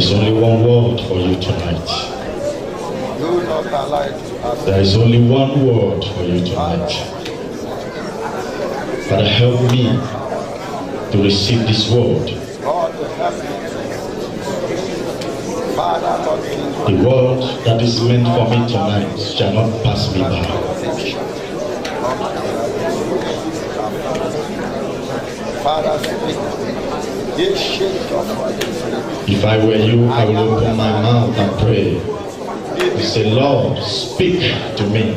is only one word for you tonight. There is only one word for you tonight. Father, help me to receive this word. The word that is meant for me tonight shall not pass me by. If I were you, I would open my mouth and pray. You say, Lord, speak to me.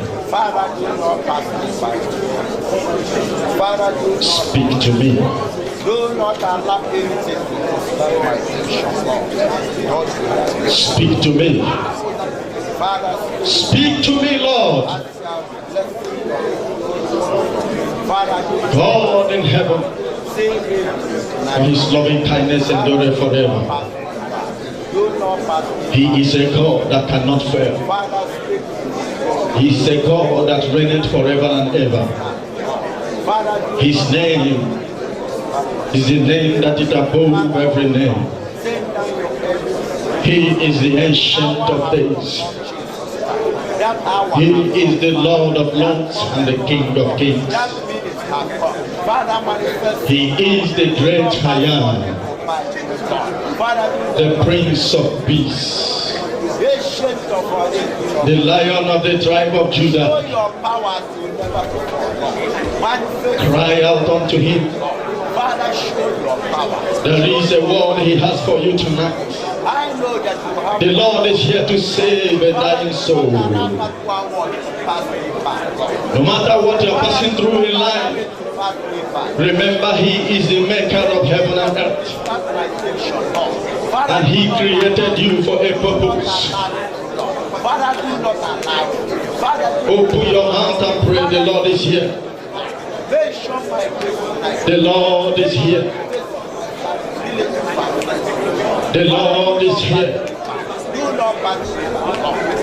Speak to me. Do not allow anything to stop my attention, Lord. Speak to me. Speak to me, Lord. God in heaven, for his loving kindness endureth forever. He is a God that cannot fail. He is a God that reigneth forever and ever. His name is the name that is above every name. He is the ancient of days. He is the Lord of lords and the King of kings. He is the great I am, the Prince of Peace, the Lion of the tribe of Judah. Cry out unto him. There is a word he has for you tonight. The Lord is here to save a dying soul. No matter what you're passing through in life, remember he is the maker of heaven and earth. And he created you for a purpose. Open your mouth and pray. The Lord is here. The Lord is here. The Lord is here.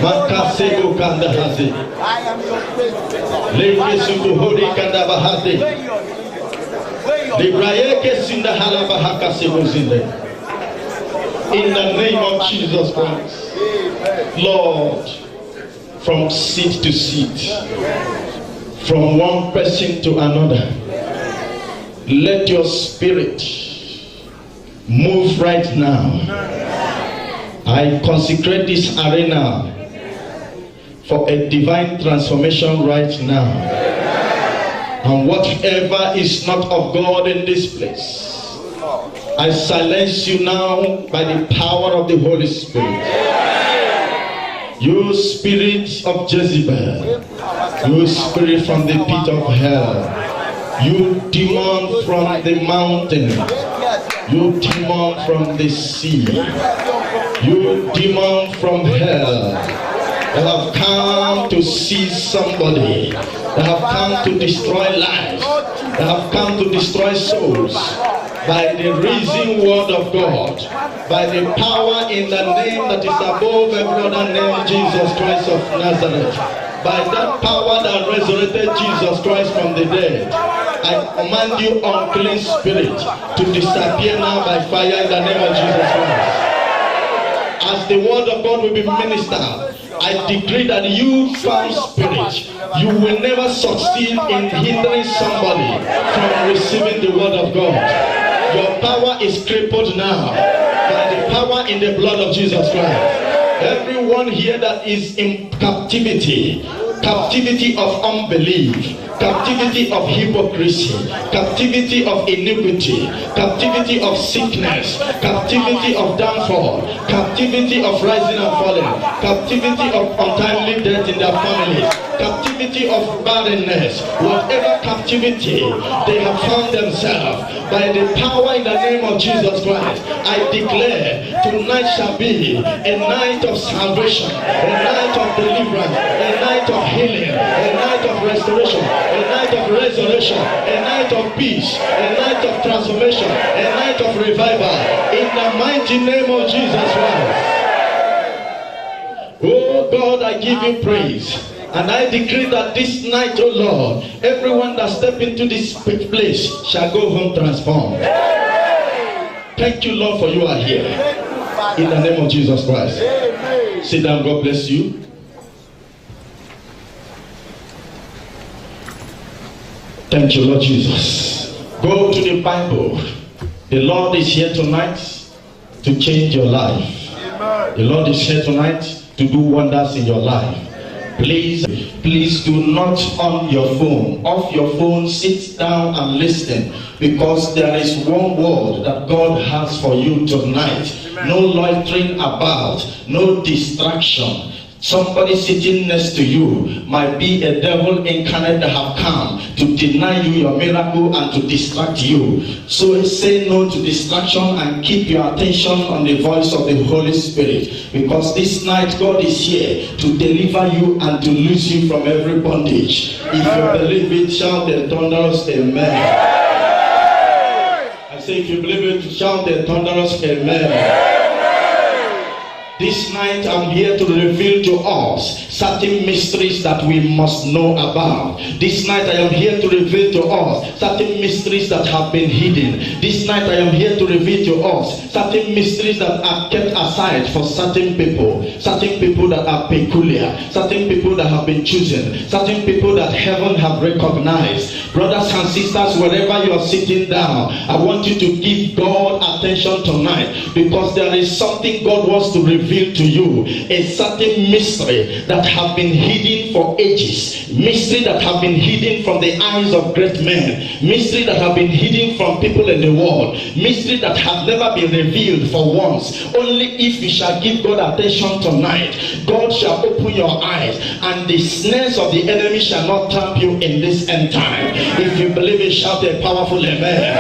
Makasego kandahazi. Leke subuhori kandabahazi. Librayeke sindahala bahakasego zinde. In the name of Jesus Christ, Lord, from seat to seat, from one person to another, let your spirit move right now. I consecrate this arena for a divine transformation right now. And whatever is not of God in this place, I silence you now by the power of the Holy Spirit. You spirit of Jezebel, you spirit from the pit of hell, you demon from the mountain, you demon from the sea, you demon from hell, that have come to seize somebody, that have come to destroy lives, that have come to destroy souls, by the risen word of God, by the power in the name that is above every other name, Jesus Christ of Nazareth, by that power that resurrected Jesus Christ from the dead, I command you, unclean spirit, to disappear now by fire in the name of Jesus Christ. As the word of God will be ministered, I decree that you, foul spirit, you will never succeed in hindering somebody from receiving the word of God. Your power is crippled now by the power in the blood of Jesus Christ. Everyone here that is in captivity, captivity of unbelief, captivity of hypocrisy, captivity of iniquity, captivity of sickness, captivity of downfall, captivity of rising and falling, captivity of untimely death in their families, captivity of barrenness, whatever captivity they have found themselves, by the power in the name of Jesus Christ, I declare tonight shall be a night of salvation, a night of deliverance, a night of healing, a night of restoration, a night of resurrection, a night of peace, a night of transformation, a night of revival, in the mighty name of Jesus Christ. Oh God, I give you praise. And I decree that this night, oh Lord, everyone that step into this place shall go home transformed. Thank you, Lord, for you are here. In the name of Jesus Christ. Amen. Sit down. God bless you. Thank you, Lord Jesus. Go to the Bible. The Lord is here tonight to change your life. Amen. The Lord is here tonight to do wonders in your life. Please do not on your phone. Off your phone, sit down and listen, because there is one word that God has for you tonight. Amen. No loitering about, no distraction. Somebody sitting next to you might be a devil incarnate that have come to deny you your miracle and to distract you. So say no to distraction and keep your attention on the voice of the Holy Spirit, because this night God is here to deliver you and to loose you from every bondage. If you believe it, shout the thunderous amen. I say, if you believe it, shout the thunderous amen. This night I'm here to reveal to us certain mysteries that we must know about. This night I am here to reveal to us certain mysteries that have been hidden. This night I am here to reveal to us certain mysteries that are kept aside for certain people that are peculiar, certain people that have been chosen, certain people that heaven have recognized. Brothers and sisters, wherever you are sitting down, I want you to give God attention tonight, because there is something God wants to reveal to you, a certain mystery that have been hidden for ages, mystery that have been hidden from the eyes of great men, mystery that have been hidden from people in the world, mystery that have never been revealed for once. Only if you shall give God attention tonight, God shall open your eyes, and the snares of the enemy shall not trap you in this end time. If you believe it, shout a powerful amen.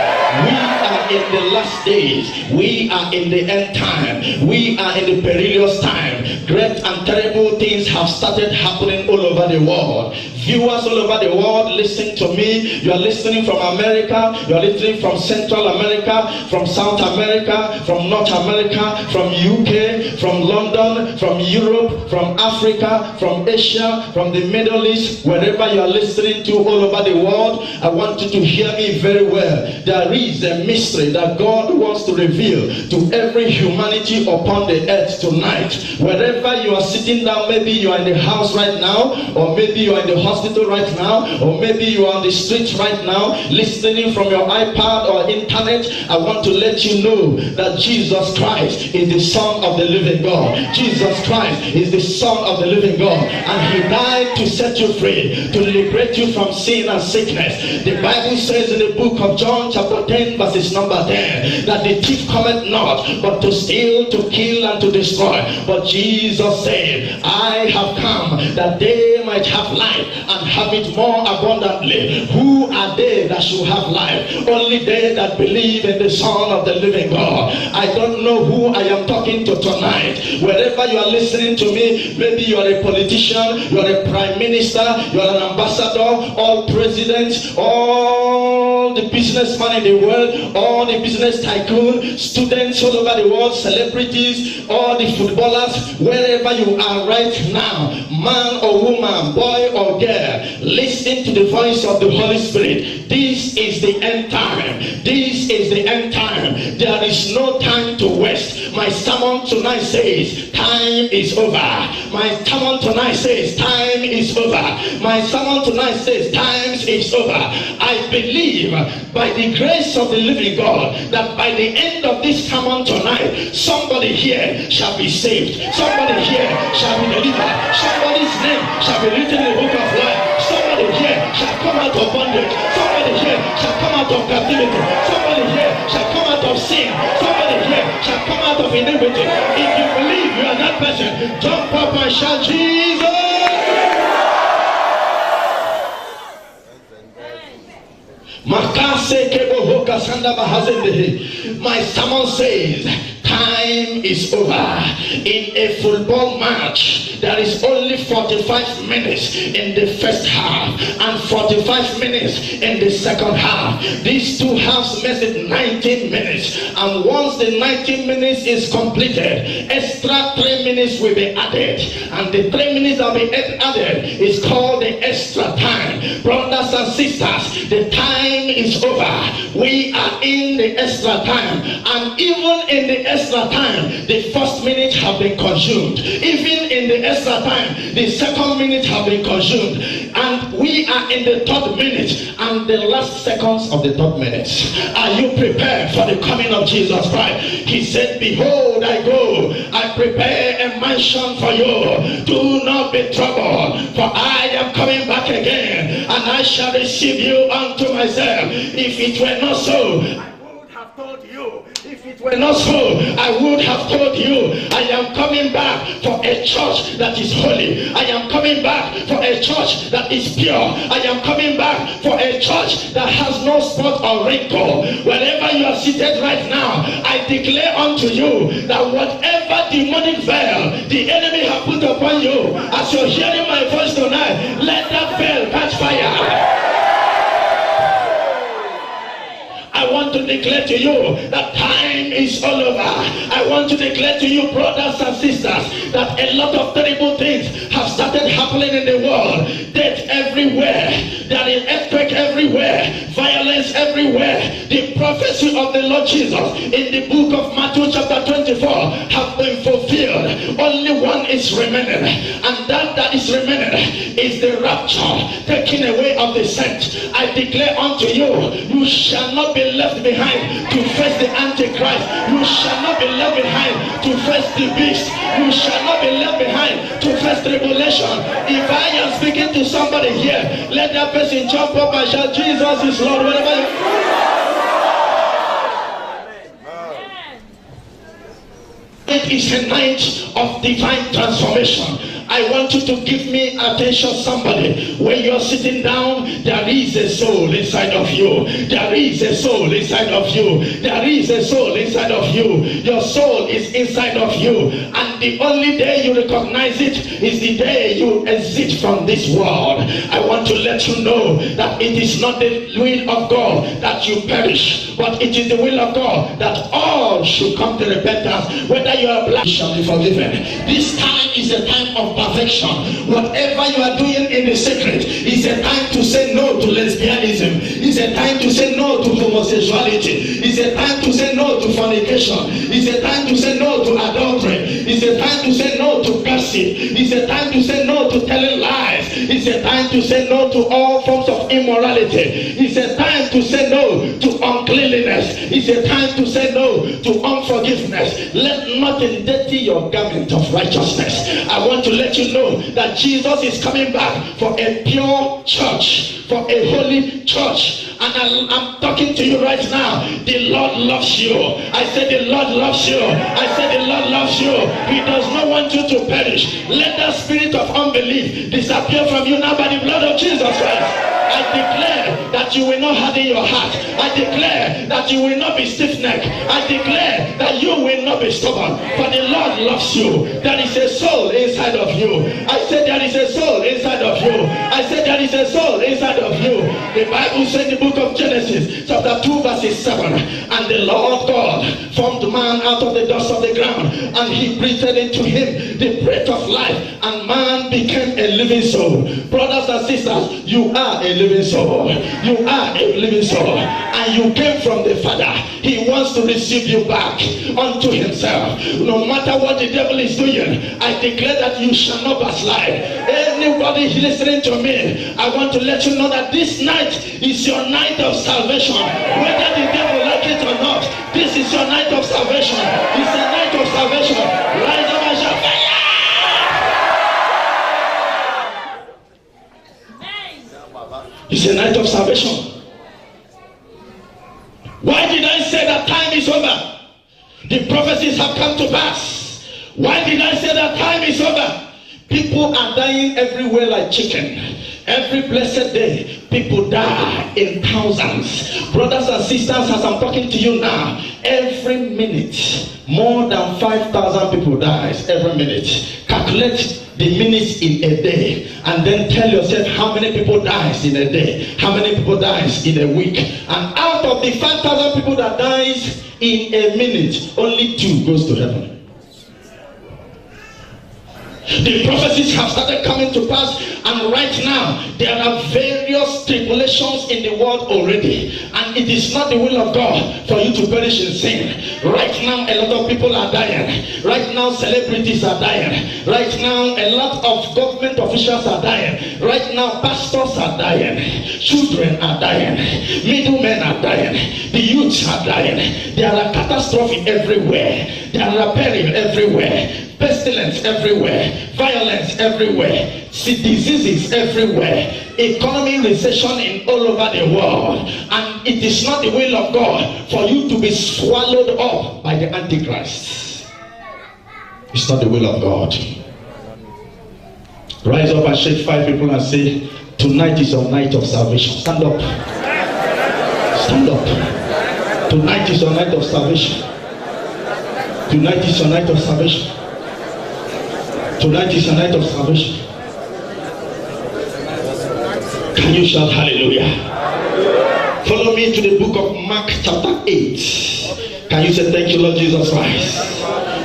We are in the last days. We are in the end time. We are in the perilous time. Great and terrible things have started happening all over the world. Viewers all over the world, listen to me. You are listening from America, you are listening from Central America, from South America, from North America, from UK, from London, from Europe, from Africa, from Asia, from the Middle East. Wherever you are listening to all over the world, I want you to hear me very well. There is a mystery that God wants to reveal to every humanity upon the earth tonight. Wherever you are sitting down, maybe you are in the house right now, or maybe you are in the hospital right now, or maybe you are on the streets right now, listening from your iPad or internet. I want to let you know that Jesus Christ is the Son of the living God. Jesus Christ is the Son of the living God, and He died to set you free, to liberate you from sin and sickness. The Bible says in the book of John chapter 10 verses number 10 that the thief cometh not but to steal, to kill, and to destroy. But Jesus said, I have come that they might have life and have it more abundantly. Who are they that should have life? Only they that believe in the Son of the living God. I don't know who I am talking to tonight. Wherever you are listening to me, maybe you are a politician, you are a prime minister, you are an ambassador, all presidents, all the businessmen in the world, all the business tycoon, students all over the world, celebrities, all the footballers, wherever you are right now, man or woman, boy or girl, listen to the voice of the Holy Spirit. This is the end time. This is the end time. There is no time to waste. My sermon tonight says time is over. My sermon tonight says time is over. My sermon tonight says time is over. I believe by the grace of the living God that by the end of this sermon tonight, somebody here shall be saved. Somebody here shall be delivered. Somebody's name shall be written in the book of life. Somebody here shall come out of bondage. Somebody here shall come out of captivity. Somebody here shall come out of sin. Somebody here shall come out of iniquity. If you believe you are that person, jump up and shout Jesus. My sermon says time is over. In a football match, there is only 45 minutes in the first half and 45 minutes in the second half. These two halves makes it 19 minutes, and once the 19 minutes is completed, extra 3 minutes will be added, and the 3 minutes that will be added is called the extra time. Brothers and sisters, the time is over. We are in the extra time, and even in the extra extra time, the first minute have been consumed. Even in the extra time, the second minute have been consumed. And we are in the third minute and the last seconds of the third minute. Are you prepared for the coming of Jesus Christ? He said, behold, I go, I prepare a mansion for you. Do not be troubled, for I am coming back again, and I shall receive you unto myself. If it were not so, I would have told you. If it were not so, I would have told you. I am coming back for a church that is holy. I am coming back for a church that is pure. I am coming back for a church that has no spot or wrinkle. Wherever you are seated right now, I declare unto you that whatever demonic veil the enemy has put upon you, as you're hearing my voice tonight, let that veil catch fire. I want to declare to you that time is all over. I want to declare to you, brothers and sisters, that a lot of terrible things have started happening in the world. Death everywhere. There is earthquake everywhere. Violence everywhere. The prophecy of the Lord Jesus in the book of Matthew chapter 24 have been fulfilled. Only one is remaining, and that is remaining is the rapture, taking away of the saints. I declare unto you, you shall not be left behind to face the Antichrist. You shall not be left behind to face the beast. You shall not be left behind to face tribulation. If I am speaking to somebody here, let that person jump up and shout, Jesus is Lord. Whatever you... It is a night of divine transformation. I want you to give me attention, somebody. When you're sitting down, there is a soul inside of you. There is a soul inside of you. There is a soul inside of you. Your soul is inside of you. And the only day you recognize it is the day you exit from this world. I want to let you know that it is not the will of God that you perish, but it is the will of God that all should come to repentance. Whether you are black, you shall be forgiven. This time is a time of perfection. Whatever you are doing in the secret is a time to say no to lesbianism. It's a time to say no to homosexuality. It's a time to say no to fornication. It's a time to say no to adultery. It's a time to say no to gossip. It's a time to say no to telling lies. It's a time to say no to all forms of immorality. It's a time to say no to uncleanliness. It's a time to say no to unforgiveness. Let nothing dirty your garment of righteousness. I want to let you know that Jesus is coming back for a pure church, for a holy church. And I'm talking to you right now. The Lord loves you. I said the Lord loves you. I said the Lord loves you. He does not want you to perish. Let that spirit of unbelief disappear from you now by the blood of Jesus Christ. I declare that you will not harden your heart. I declare that you will not be stiff-necked. I declare that you will not be stubborn. For the Lord loves you. There is a soul inside of you. I said there is a soul inside of you. I said there is a soul inside of you. The Bible said in the book of Genesis chapter 2 verses 7, and the Lord God formed man out of the dust of the ground, and he breathed into him the breath of life, and man became a living soul. Brothers and sisters, you are a living soul. You are a living soul, and you came from the Father. He wants to receive you back unto himself. No matter what the devil is doing, I declare that you shall not backslide. Anybody listening to me, I want to let you know that this night is your night of salvation. Whether the devil like it or not, this is your night of salvation. It's a night of salvation. Rise up and shout fire! It's a night of salvation. Why did I say that time is over? The prophecies have come to pass. Why did I say that time is over? People are dying everywhere like chicken. Every blessed day, people die in thousands. Brothers and sisters, as I'm talking to you now, every minute, more than 5,000 people dies every minute. Calculate the minutes in a day, and then tell yourself how many people dies in a day, how many people dies in a week. And out of the 5,000 people that dies in a minute, only 2 goes to heaven. The prophecies have started coming to pass, and right now there are various tribulations in the world already, and it is not the will of God for you to perish in sin. Right now a lot of people are dying. Right now celebrities are dying. Right now a lot of government officials are dying. Right now pastors are dying. Children are dying. Middlemen are dying. The youths are dying. There are catastrophes everywhere. There are peril everywhere. Pestilence everywhere, violence everywhere, diseases everywhere, economic recession in all over the world, and it is not the will of God for you to be swallowed up by the Antichrist. It's not the will of God. Rise up and shake 5 people and say, tonight is your night of salvation. Stand up. Stand up. Tonight is your night of salvation. Tonight is your night of salvation. Tonight is a night of salvation. Can you shout hallelujah? Follow me to the book of Mark chapter 8. Can you say thank you, Lord Jesus Christ?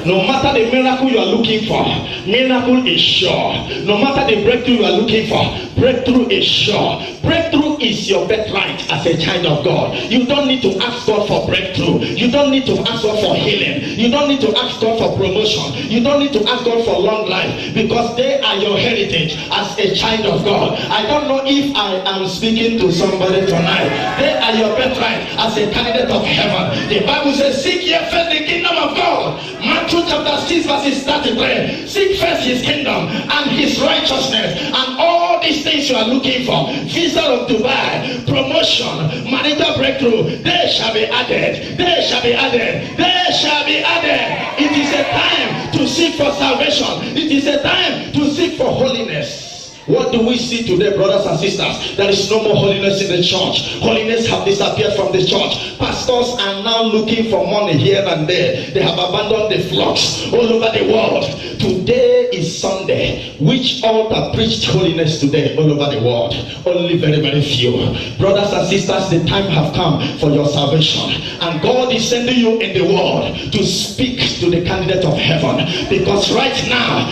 No matter the miracle you are looking for, miracle is sure. No matter the breakthrough you are looking for, breakthrough is sure. Breakthrough is your birthright as a child of God. You don't need to ask God for breakthrough. You don't need to ask God for healing. You don't need to ask God for promotion. You don't need to ask God for long life, because they are your heritage as a child of God. I don't know if I am speaking to somebody tonight. They are your birthright as a candidate of heaven. The Bible says, seek ye first the kingdom of God. Matthew chapter 6 verses 33. Seek first his kingdom and his righteousness, and all these things you are looking for, visa of Dubai, promotion, marital breakthrough, they shall be added. They shall be added. They shall be added. It is a time to seek for salvation. It is a time to seek for holiness. What do we see today, brothers and sisters? There is no more holiness in the church. Holiness have disappeared from the church. Pastors are now looking for money here and there. They have abandoned the flocks all over the world. Today is Sunday. Which altar preached holiness today all over the world? Only very, very few. Brothers and sisters, the time have come for your salvation. And God is sending you in the world to speak to the candidate of heaven. Because right now,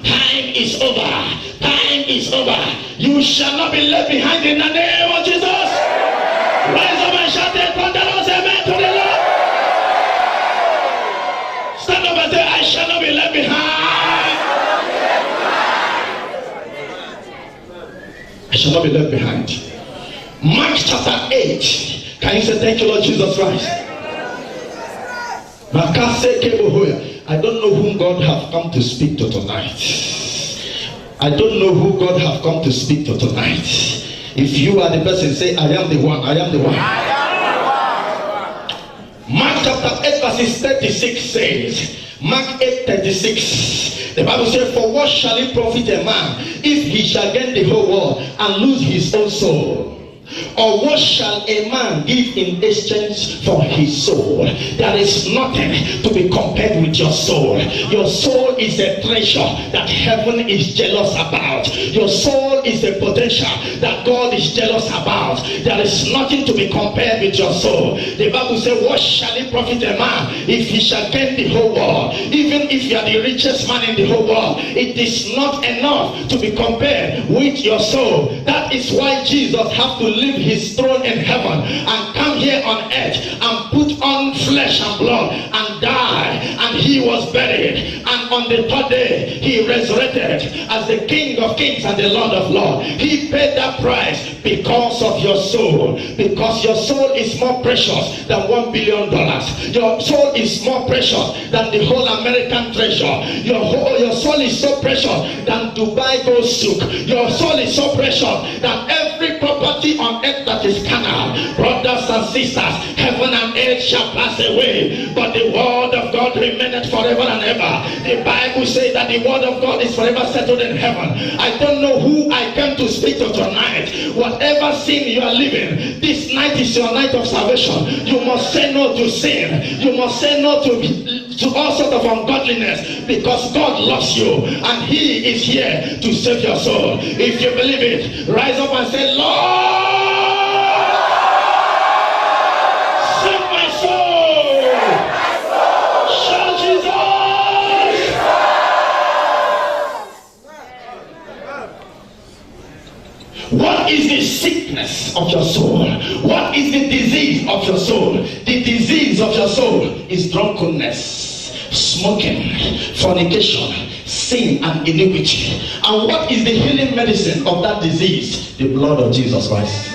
time is over. Time is over. You shall not be left behind in the name of Jesus. Rise up and shout a thunderous amen to the Lord. Stand up and say, I shall not be left behind. I shall not be left behind. Mark chapter 8. Can you say thank you, Lord Jesus Christ? I don't know whom God have come to speak to tonight. I don't know who God have come to speak to tonight. If you are the person, say, I am the one. I am the one. Mark chapter 8 verses 36 says, Mark 8:36. The Bible says, for what shall it profit a man if he shall gain the whole world and lose his own soul? Or what shall a man give in exchange for his soul? There is nothing to be compared with your soul. Your soul is a treasure that heaven is jealous about. Your soul is a potential that God is jealous about. There is nothing to be compared with your soul. The Bible says, what shall it profit a man if he shall gain the whole world? Even if you are the richest man in the whole world, it is not enough to be compared with your soul. That is why Jesus have to leave his throne in heaven and come here on earth and put on flesh and blood and die, and he was buried, and on the 3rd day he resurrected as the King of Kings and the Lord of Lords. He paid that price because of your soul, because your soul is more precious than $1 billion. Your soul is more precious than the whole American treasure. Your soul is so precious than Dubai gold souk. Your soul is so precious than every property on earth that is carnal. Brothers and sisters, heaven and earth shall pass away, but the word of God remaineth forever and ever. The Bible says that the word of God is forever settled in heaven. I don't know who I came to speak to tonight. Whatever sin you are living, this night is your night of salvation. You must say no to sin. You must say no to all sorts of ungodliness, because God loves you and he is here to save your soul. If you believe it, rise up and say, Lord, save my soul. Shout Jesus. What is the sickness of your soul? What is the disease of your soul? The disease of your soul is drunkenness, smoking, fornication, sin and iniquity. And what is the healing medicine of that disease? The blood of Jesus Christ.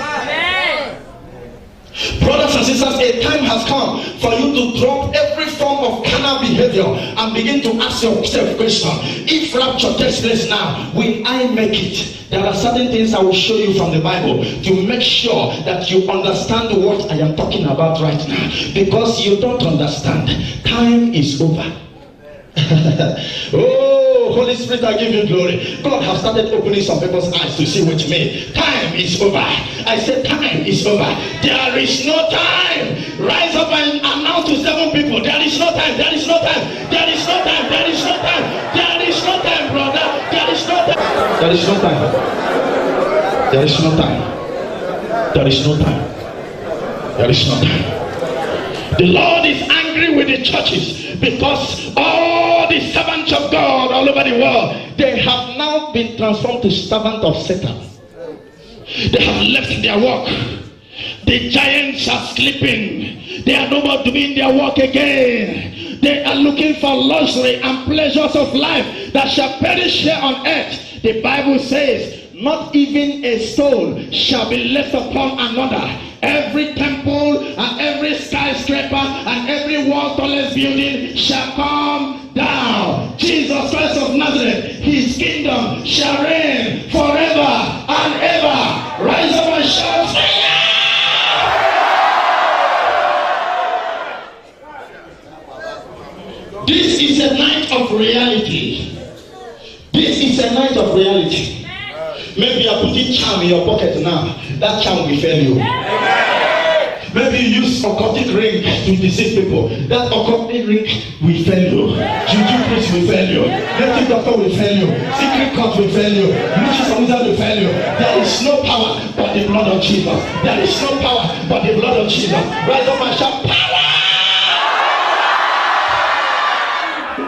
Brothers and sisters, a time has come for you to drop every form of carnal behavior and begin to ask yourself question: if rapture takes place now, will I make it? There are certain things I will show you from the Bible to make sure that you understand what I am talking about right now, because you don't understand. Time is over. Oh, Holy Spirit, I give you glory. God has started opening some people's eyes to see with me. Time is over. I said time is over. There is no time. Rise up and announce to 7 people: there is no time. There is no time. There is no time. There is no time. There is no time, brother. There is no time. There is no time. There is no time. There is no time. There is no time. The Lord is angry with the churches because all the servants of God all over the world, they have now been transformed to servants of Satan. They have left their work. The giants are sleeping. They are no more doing their work again. They are looking for luxury and pleasures of life that shall perish here on earth. The Bible says, not even a stone shall be left upon another. Every temple and every skyscraper and every world tallest building shall come down. Jesus Christ of Nazareth, his kingdom shall reign forever and ever. Rise up and shout fire! This is a night of reality. This is a night of reality. Maybe you are putting charm in your pocket now. That charm will fail you. Maybe you use occultic ring to deceive people. That occultic ring will fail you. Juju priest will fail you. Native doctor will fail you. Secret court will fail you. Witches and wizards will fail you. There is no power but the blood of Jesus. There is no power but the blood of Jesus. Rise up and shout power!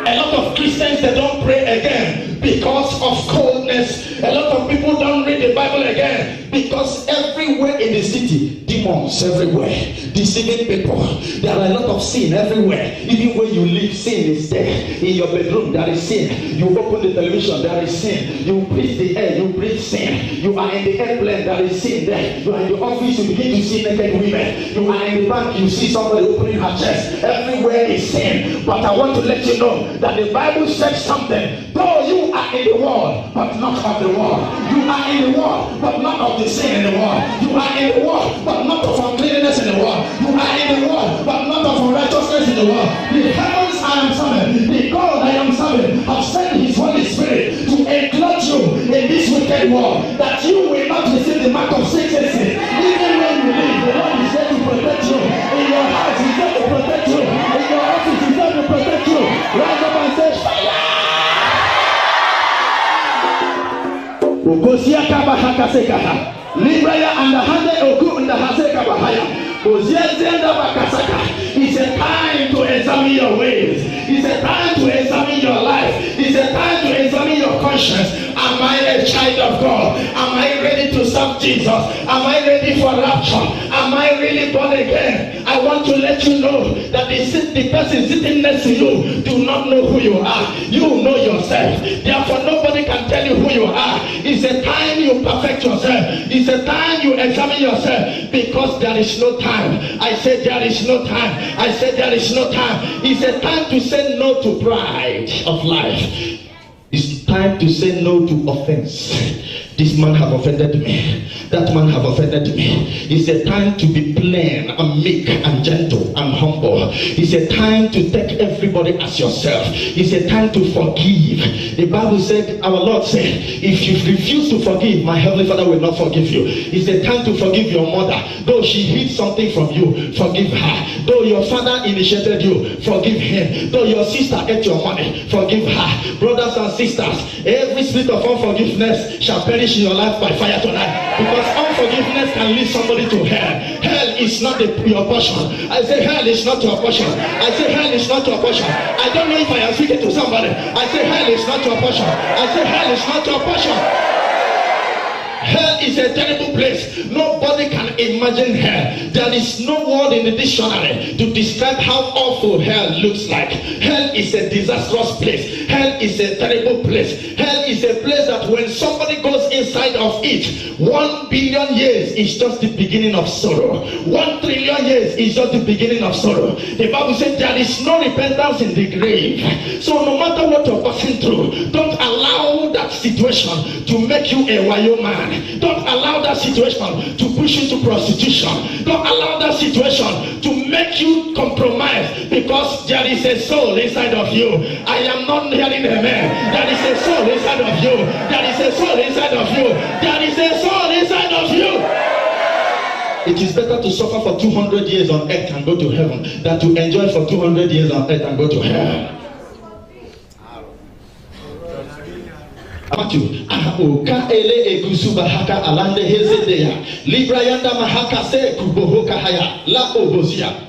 A lot of Christians, they don't pray again because of coldness. A lot of people don't read the Bible again because everywhere in the city, demons everywhere, deceiving people. There are a lot of sin everywhere. Even where you live, sin is there. In your bedroom, there is sin. You open the television, there is sin. You breathe the air, you breathe sin. You are in the airplane, there is sin there. You are in the office, you begin to see naked women. You are in the bank, you see somebody opening her chest. Everywhere is sin. But I want to let you know that the Bible says something. Though you are in the world, but not of the world. You are in the world, but not of the sin in the world. You are in the world, but not of uncleanness in the world. You are in the world, but not of unrighteousness in the world. The heavens I am serving, the God I am serving, have sent his Holy Spirit to enclose you in this wicked world, that you will not receive the mark of Satan. Even when you live, the Lord is there to protect you. In your house, he's there to protect you. In your office, he's there to protect you. Rise up and say, fire! Ukosia kaba hakaseka. Libraya and the hande oku and the haseka bahaya. It's a time to examine your ways. It's a time to examine your life. It's a time to examine your conscience. Am I a child of God? Am I ready to serve Jesus? Am I ready for rapture? Am I really born again? I want to let you know that the person sitting next to you do not know who you are. You know yourself. Therefore, nobody can tell you who you are. It's a time you perfect yourself. It's a time you examine yourself, because there is no time. I said there is no time. I said there is no time. It's a time to say no to pride of life. It's time to say no to offense. This man have offended me. That man have offended me. It's a time to be plain and meek and gentle and humble. It's a time to take everybody as yourself. It's a time to forgive. The Bible said, our Lord said, if you refuse to forgive, my Heavenly Father will not forgive you. It's a time to forgive your mother. Though she hid something from you, forgive her. Though your father initiated you, forgive him. Though your sister ate your money, forgive her. Brothers and sisters, every spirit of unforgiveness shall perish in your life by fire tonight, because unforgiveness can lead somebody to hell. Hell is not your portion. I say hell is not your portion. I say hell is not your portion. I don't know if I am speaking to somebody. I say hell is not your portion. I say hell is not your portion. Hell is a terrible place. Nobody can imagine hell. There is no word in the dictionary to describe how awful hell looks like. Hell is a disastrous place. Hell is a terrible place. Hell is a place that when somebody goes inside of it, 1 billion years is just the beginning of sorrow. 1 trillion years is just the beginning of sorrow. The Bible says there is no repentance in the grave. So no matter what you're passing through, don't allow that situation to make you a wayo man. Don't allow that situation to push you to prostitution. Don't allow that situation to make you compromise, because there is a soul inside of you. I am not hearing amen. There is a soul inside of you. There is a soul inside of you. There is a soul inside of you. It is better to suffer for 200 years on earth and go to heaven than to enjoy for 200 years on earth and go to hell. Matthew, Oka ele egusuba haka alande hezedeya, Libra yanda mahaka se kubohoka haya, la obozia.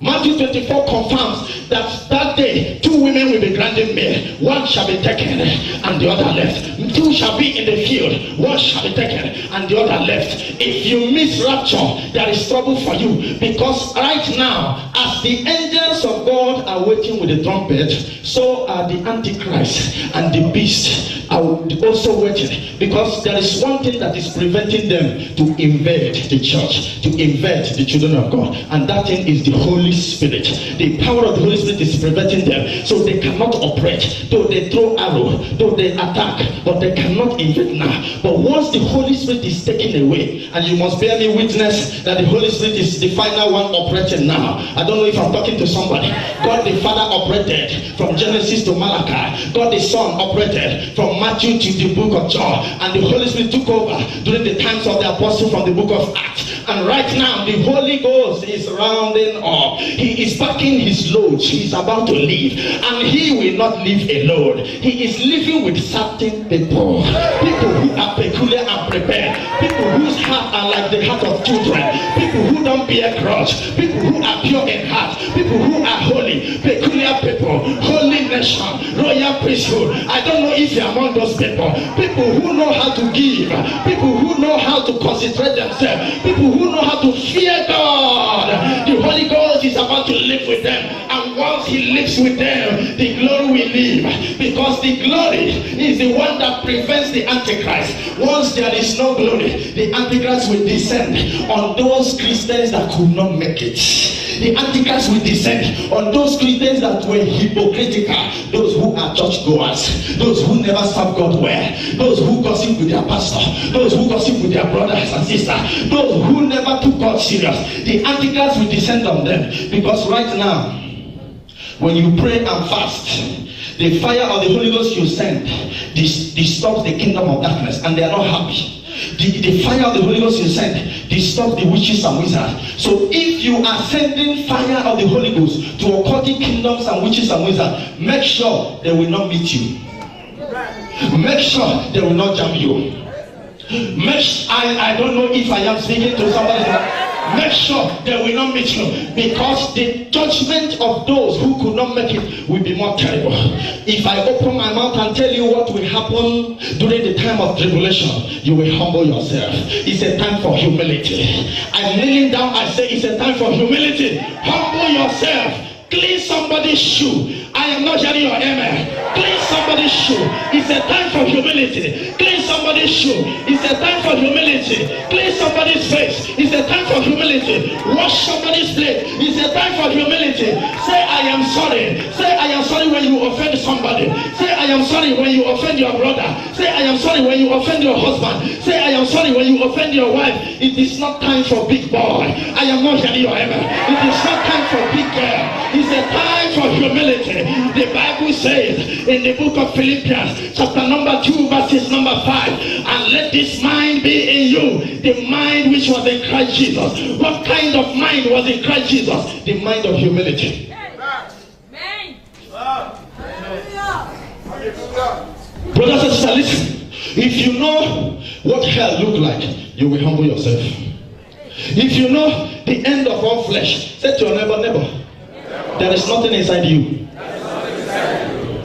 Matthew 24 confirms that that day 2 women will be grinding meal. One shall be taken and the other left. 2 shall be in the field. One shall be taken and the other left. If you miss rapture, there is trouble for you, because right now, as the angels of God are waiting with the trumpet, so are the Antichrist and the beast are also waiting, because there is one thing that is preventing them to invade the church, to invade the children of God, and that thing is the Holy Spirit. The power of the Holy Spirit is preventing them, so they cannot operate. Though they throw arrow, though they attack, but they cannot invade now. But once the Holy Spirit is taken away, and you must bear me witness that the Holy Spirit is the final one operating now. I don't know if I'm talking to somebody. God the Father operated from Genesis to Malachi. God the Son operated from Matthew to the book of John, and the Holy Spirit took over during the times of the apostle from the book of Acts. And right now the Holy Ghost is rounding up. He is packing his loads. He is about to leave, and he will not leave alone. He is living with certain people who are peculiar and prepared, people whose heart are like the heart of children, people who don't bear grudge, people who are pure in heart, people who are holy, peculiar people, holy nation, royal priesthood. I don't know if you're among those people who know how to give, people who know how to concentrate themselves, people who know how to fear God. The Holy Ghost is about to live with them, and once he lives with them, the glory will live, because the glory is the one that prevents the Antichrist. Once there is no glory, the Antichrist will descend on those Christians that could not make it. The Antichrist will descend on those Christians that were hypocritical, those who are churchgoers, those who never serve God well, those who gossip with their pastor, those who gossip with their brothers and sisters, those who never took God serious. The Antichrist will descend on them, because right now, when you pray and fast, the fire of the Holy Ghost you send disturbs the kingdom of darkness, and they are not happy. The fire of the Holy Ghost you send disturbs the witches and wizards. So if you are sending fire of the Holy Ghost to occultic kingdoms and witches and wizards, make sure they will not meet you. Make sure they will not jam you. I don't know if I am speaking to somebody. Make sure they will not meet you, because the judgment of those who could not make it will be more terrible. If I open my mouth and tell you what will happen during the time of tribulation, you will humble yourself. It's a time for humility. I'm kneeling down. I say it's a time for humility. Humble yourself. Clean somebody's shoe. I am not hearing your amen. Clean somebody's shoe. It's a time for humility. Clean somebody's shoe. It's a time for humility. Clean somebody's face. It's a time for humility. Wash somebody's plate. It's a time for humility. Say I am sorry. Say I am sorry when you offend somebody. Say I am sorry when you offend your brother. Say I am sorry when you offend your husband. Say I am sorry when you offend your wife. It is not time for big boy. I am not hearing your amen. It is not time for big girl. It's a time for humility. The Bible says in the book of Philippians, chapter number 2, verses number 5, and let this mind be in you, the mind which was in Christ Jesus. What kind of mind was in Christ Jesus? The mind of humility. Amen. Brothers and sisters, listen. If you know what hell look like, you will humble yourself. If you know the end of all flesh, say to your neighbor, there is nothing inside you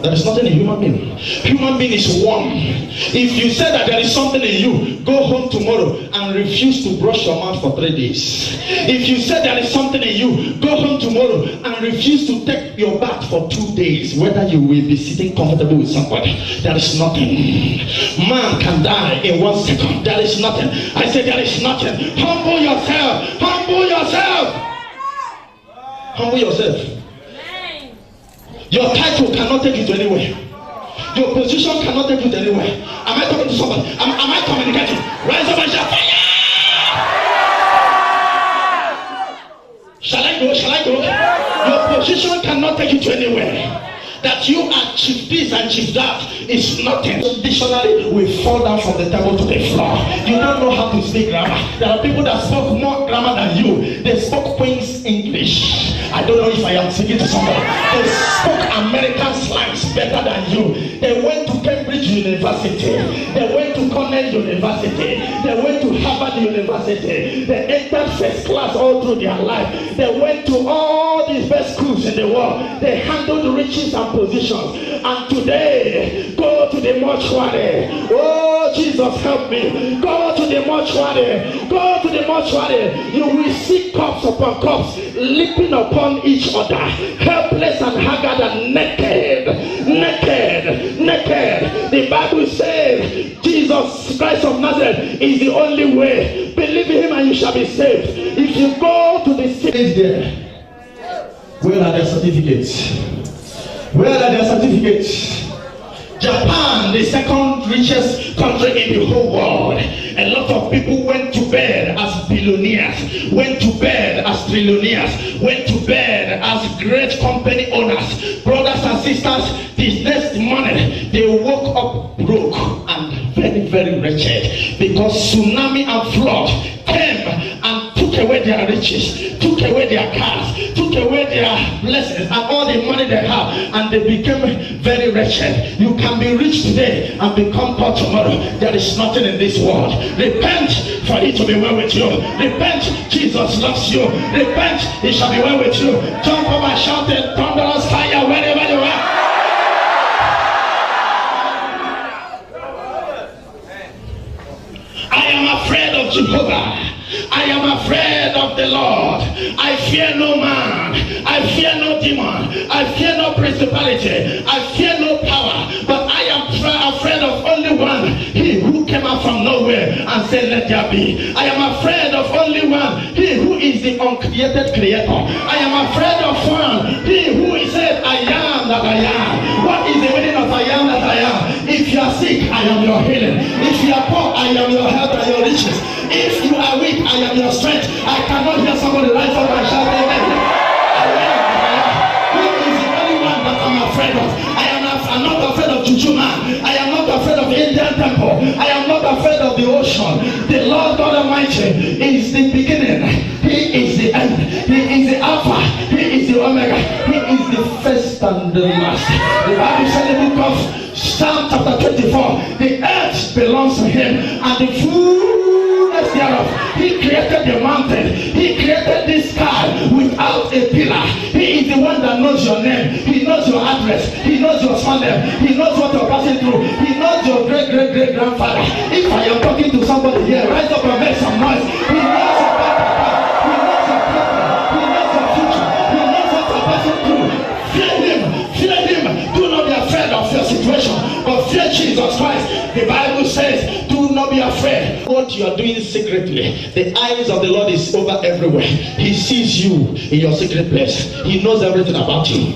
There is nothing in human being. Human being is one. If you say that there is something in you, go home tomorrow and refuse to brush your mouth for 3 days. If you say there is something in you, go home tomorrow and refuse to take your bath for 2 days. Whether you will be sitting comfortable with somebody, there is nothing. Man can die in 1 second. There is nothing. I say there is nothing. Humble yourself. Humble yourself. Humble yourself. Your title cannot take you to anywhere. Your position cannot take you to anywhere. Am I talking to somebody? Am I communicating? Rise up and shout fire! Shall I go? Shall I go? Your position cannot take you to anywhere. That you are chief this and chief that is nothing. Dictionary will fall down from the table to the floor. You don't know how to speak grammar. There are people that spoke more grammar than you. They spoke Queen's English. I don't know if I am speaking to somebody. They spoke American slangs better than you. They went to Cambridge University. They went to Cornell University. They went to Harvard University. They entered first class all through their life. They went to all the best schools in the world. They handled riches and positions. And today, go to the mortuary. Oh, Jesus, help me. Go to the mortuary. Go to the mortuary. You will see corpse upon corpse leaping upon each other, helpless and haggard and naked. The Bible says Jesus Christ of Nazareth is the only way. Believe in him and you shall be saved. If you go to the city there, where are their certificates? Where are their certificates? Japan, the second richest country in the whole world. A lot of people went to bed as billionaires, went to bed as trillionaires, went to bed as great company owners. Brothers and sisters, the next morning they woke up broke and very, very wretched because tsunami and flood came and took away their riches, took away their cars, took away their blessings and all the money they have, and they became very wretched. You can be rich today and become poor tomorrow. There is nothing in this world. Repent for it to be well with you. Repent, Jesus loves you. Repent, it shall be well with you. Jump up and shout it, thunderous fire wherever you are. I am afraid of Jehovah. I am afraid of the Lord. I fear no man. I fear no demon. I fear no principality. I fear no power. But I am afraid of only one. He who came out from nowhere and said, let there be. I am afraid of only one. He who is the uncreated creator. I am afraid of one. He who said, I am that I am. What is the meaning of I am that I am? If you are sick, I am your healing. If you are poor, I am your health and your riches. If you are weak, I am your strength. I cannot hear somebody rise up and shout amen. Who is the only one that I'm afraid of? I'm not afraid of Juju man. I am not afraid of the Indian temple. I am not afraid of the ocean. The Lord God Almighty is the beginning. He is the end. He is the Alpha. He is the Omega. He is the first and the last. The Bible said in the book of Psalm chapter 24, the earth belongs to him and the fullness thereof. He created the mountain. He created the sky without a pillar. He is the one that knows your name. He knows your address. He knows your surname. He knows what you're passing through. He knows your great-great-great-grandfather. If I am talking to somebody here, rise up and make some noise. He knows your back. He knows your future. He knows your future. He knows what you're passing through. Fear him. Fear him. Do not be afraid of your situation, but fear Jesus Christ. The Bible says, do not be afraid. What you are doing secretly, the eyes of the Lord is over everywhere. He sees you in your secret place. He knows everything about you.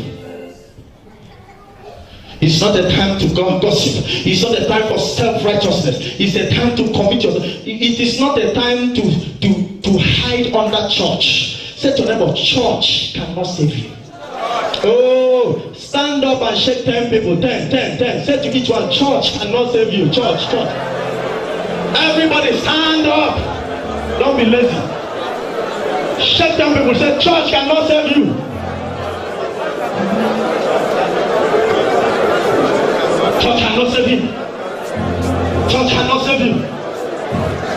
It's not a time to gossip. It's not a time for self-righteousness. It's a time to commit yourself. It is not a time to hide under church. Say to them, church cannot save you. Oh, stand up and shake 10 people. 10. Say to each one, church cannot save you. Church. Everybody stand up. Don't be lazy. Shake 10 people. Say, church cannot save you. Church cannot save you. Church cannot save you.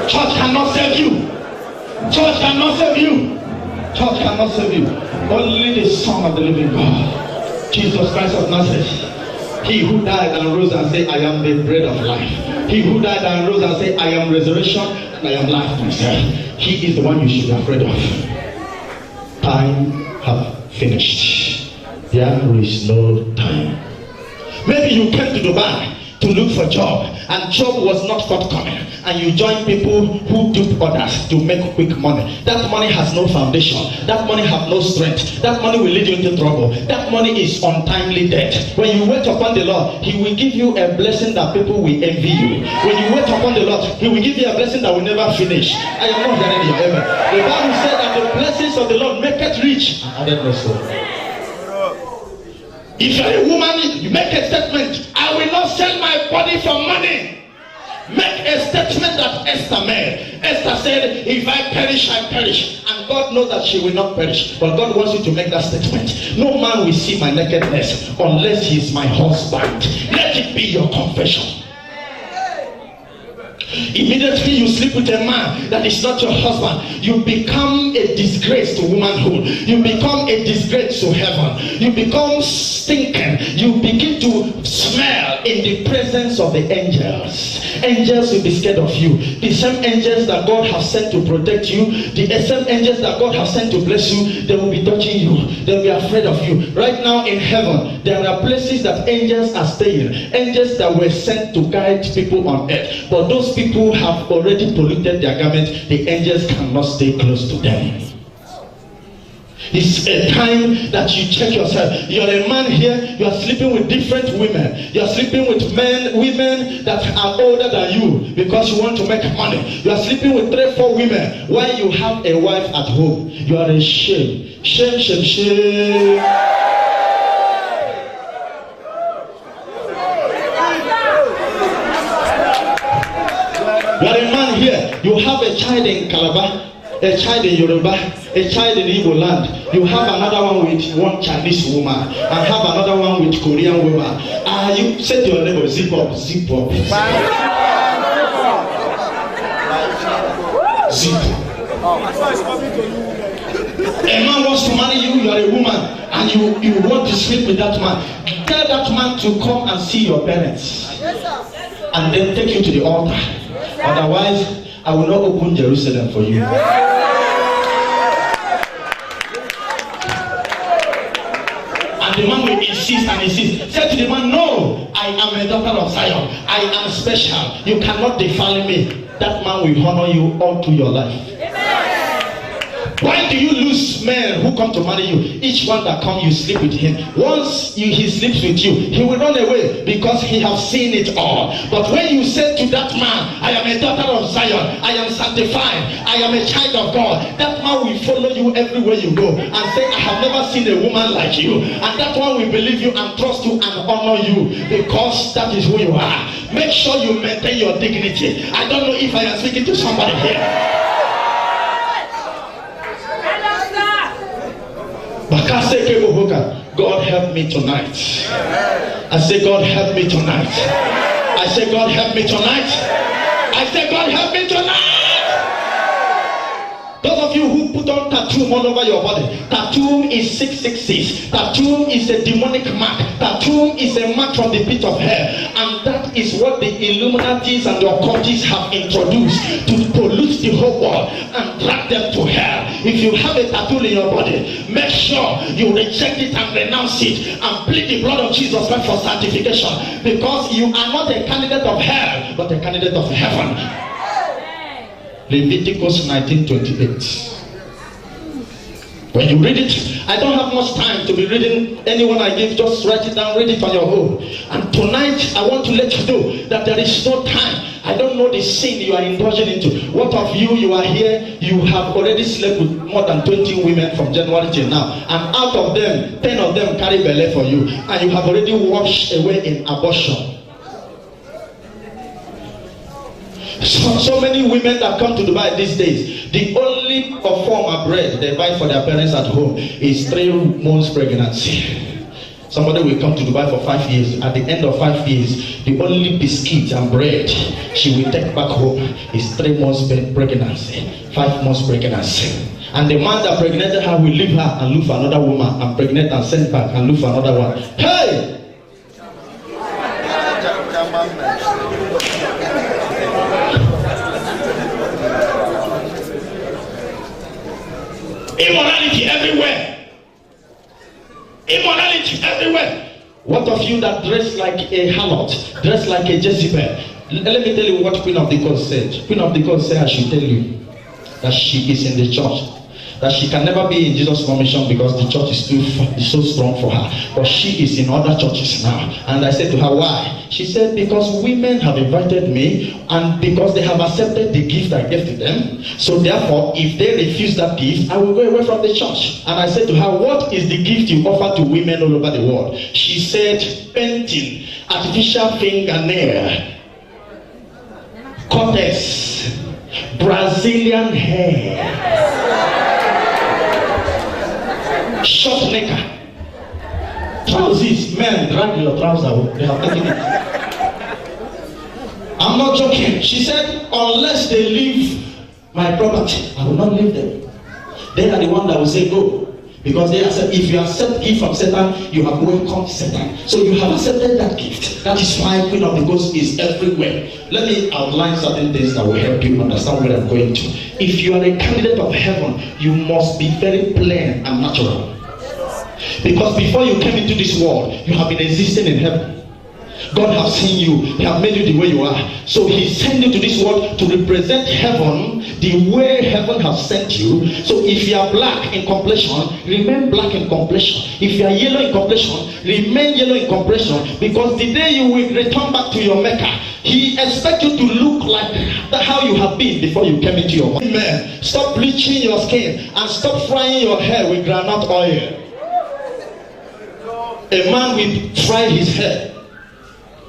Church cannot save you. Church cannot save you. Church cannot save you. Only the Son of the living God, Jesus Christ of Nazareth, He who died and rose and said, I am the bread of life. He who died and rose and said, I am resurrection and I am life myself. He is the one you should be afraid of. Time have finished. There is no time. Maybe you came to Dubai to look for job and job was not forthcoming, and you join people who dupe others to make quick money. That money has no foundation. That money has no strength. That money will lead you into trouble. That money is untimely death. When you wait upon the Lord, He will give you a blessing that people will envy you. When you wait upon the Lord, He will give you a blessing that will never finish. I am not hearing you. Amen. The Bible said that the blessings of the Lord make it rich. I don't know so. If you are a woman, you make a statement, I will not sell my body for money. Make a statement that Esther made. Esther said, if I perish, I perish. And God knows that she will not perish. But God wants you to make that statement. No man will see my nakedness unless he is my husband. Let it be your confession. Immediately you sleep with a man that is not your husband, you become a disgrace to womanhood. You become a disgrace to heaven. You become stinking. You begin to smell in the presence of the angels. Angels will be scared of you. The same angels that God has sent to protect you, the same angels that God has sent to bless you, they will be touching you. They will be afraid of you. Right now in heaven, there are places that angels are staying. Angels that were sent to guide people on earth. But those people have already polluted their garment. The angels cannot stay close to them. It's a time that you check yourself. You're a man here, you are sleeping with different women. You are sleeping with women that are older than you because you want to make money. You are sleeping with 3-4 women while you have a wife at home. You are a shame. Shame, shame, shame. You are a man here, you have a child in Calabar, a child in Yoruba, a child in Igbo land. You have another one with one Chinese woman, and have another one with Korean woman. You say to your neighbor, zip up, zip up. Zip. A man wants to marry you, you are a woman, and you want to sleep with that man. Tell that man to come and see your parents, and then take you to the altar. Otherwise, I will not open Jerusalem for you. And the man will insist and insist. Say to the man, no, I am a daughter of Zion. I am special. You cannot defile me. That man will honor you all through your life. Why do you lose men who come to marry you? Each one that comes, you sleep with him. Once he sleeps with you, he will run away because he has seen it all. But when you say to that man, I am a daughter of Zion, I am sanctified, I am a child of God, that man will follow you everywhere you go and say, I have never seen a woman like you. And that one will believe you and trust you and honor you because that is who you are. Make sure you maintain your dignity. I don't know if I am speaking to somebody here. God help me tonight. I say God help me tonight. I say God help me tonight. I say God help me tonight. Those of you who put on tattoo all over your body, tattoo is 666. Tattoo is a demonic mark. Tattoo is a mark from the pit of hell, and that is what the Illuminatis and the occultists have introduced to pollute the whole world and drag them to hell. If you have a tattoo in your body, make sure you reject it and renounce it and plead the blood of Jesus Christ for sanctification, because you are not a candidate of hell but a candidate of heaven. Leviticus 19:28. When you read it, I don't have much time to be reading anyone I give, just write it down, read it on your own. And tonight I want to let you know that there is no time. I don't know the sin you are indulging into. What of you are here, you have already slept with more than 20 women from January till now, and out of them 10 of them carry belly for you, and you have already washed away in abortion. So many women that come to Dubai these days, the only form of bread they buy for their parents at home is 3 months pregnancy. Somebody will come to Dubai for 5 years. At the end of 5 years, the only biscuit and bread she will take back home is 3 months pregnancy, 5 months pregnancy. And the man that pregnated her will leave her and look for another woman and pregnant and send back and look for another one. Hey! Immorality everywhere. Immorality everywhere. What of you that dress like a harlot, dress like a Jezebel? Let me tell you what Queen of the Court said. Queen of the Court said I should tell you that she is in the church. That she can never be in Jesus' commission because the church is so strong for her. But she is in other churches now. And I said to her, why? She said, because women have invited me and because they have accepted the gift I gave to them. So therefore, if they refuse that gift, I will go away from the church. And I said to her, what is the gift you offer to women all over the world? She said, painting, artificial fingernail, cortex, Brazilian hair, short knicker, trousers. Men, drag your trousers. They have taken it. I'm not joking. She said, unless they leave my property, I will not leave them. They are the one that will say go. Because they accept, if you accept gift from Satan, you have welcomed Satan. So you have accepted that gift. That is why Queen of the Ghost is everywhere. Let me outline certain things that will help you understand where I'm going to. If you are a candidate of heaven, you must be very plain and natural. Because before you came into this world, you have been existing in heaven. God has seen you. He has made you the way you are. So He sent you to this world to represent heaven the way heaven has sent you. So if you are black in complexion, remain black in complexion. If you are yellow in complexion, remain yellow in complexion. Because the day you will return back to your Mecca, He expects you to look like how you have been before you came into your body. Amen. Stop bleaching your skin and stop frying your hair with groundnut oil. A man will fry his hair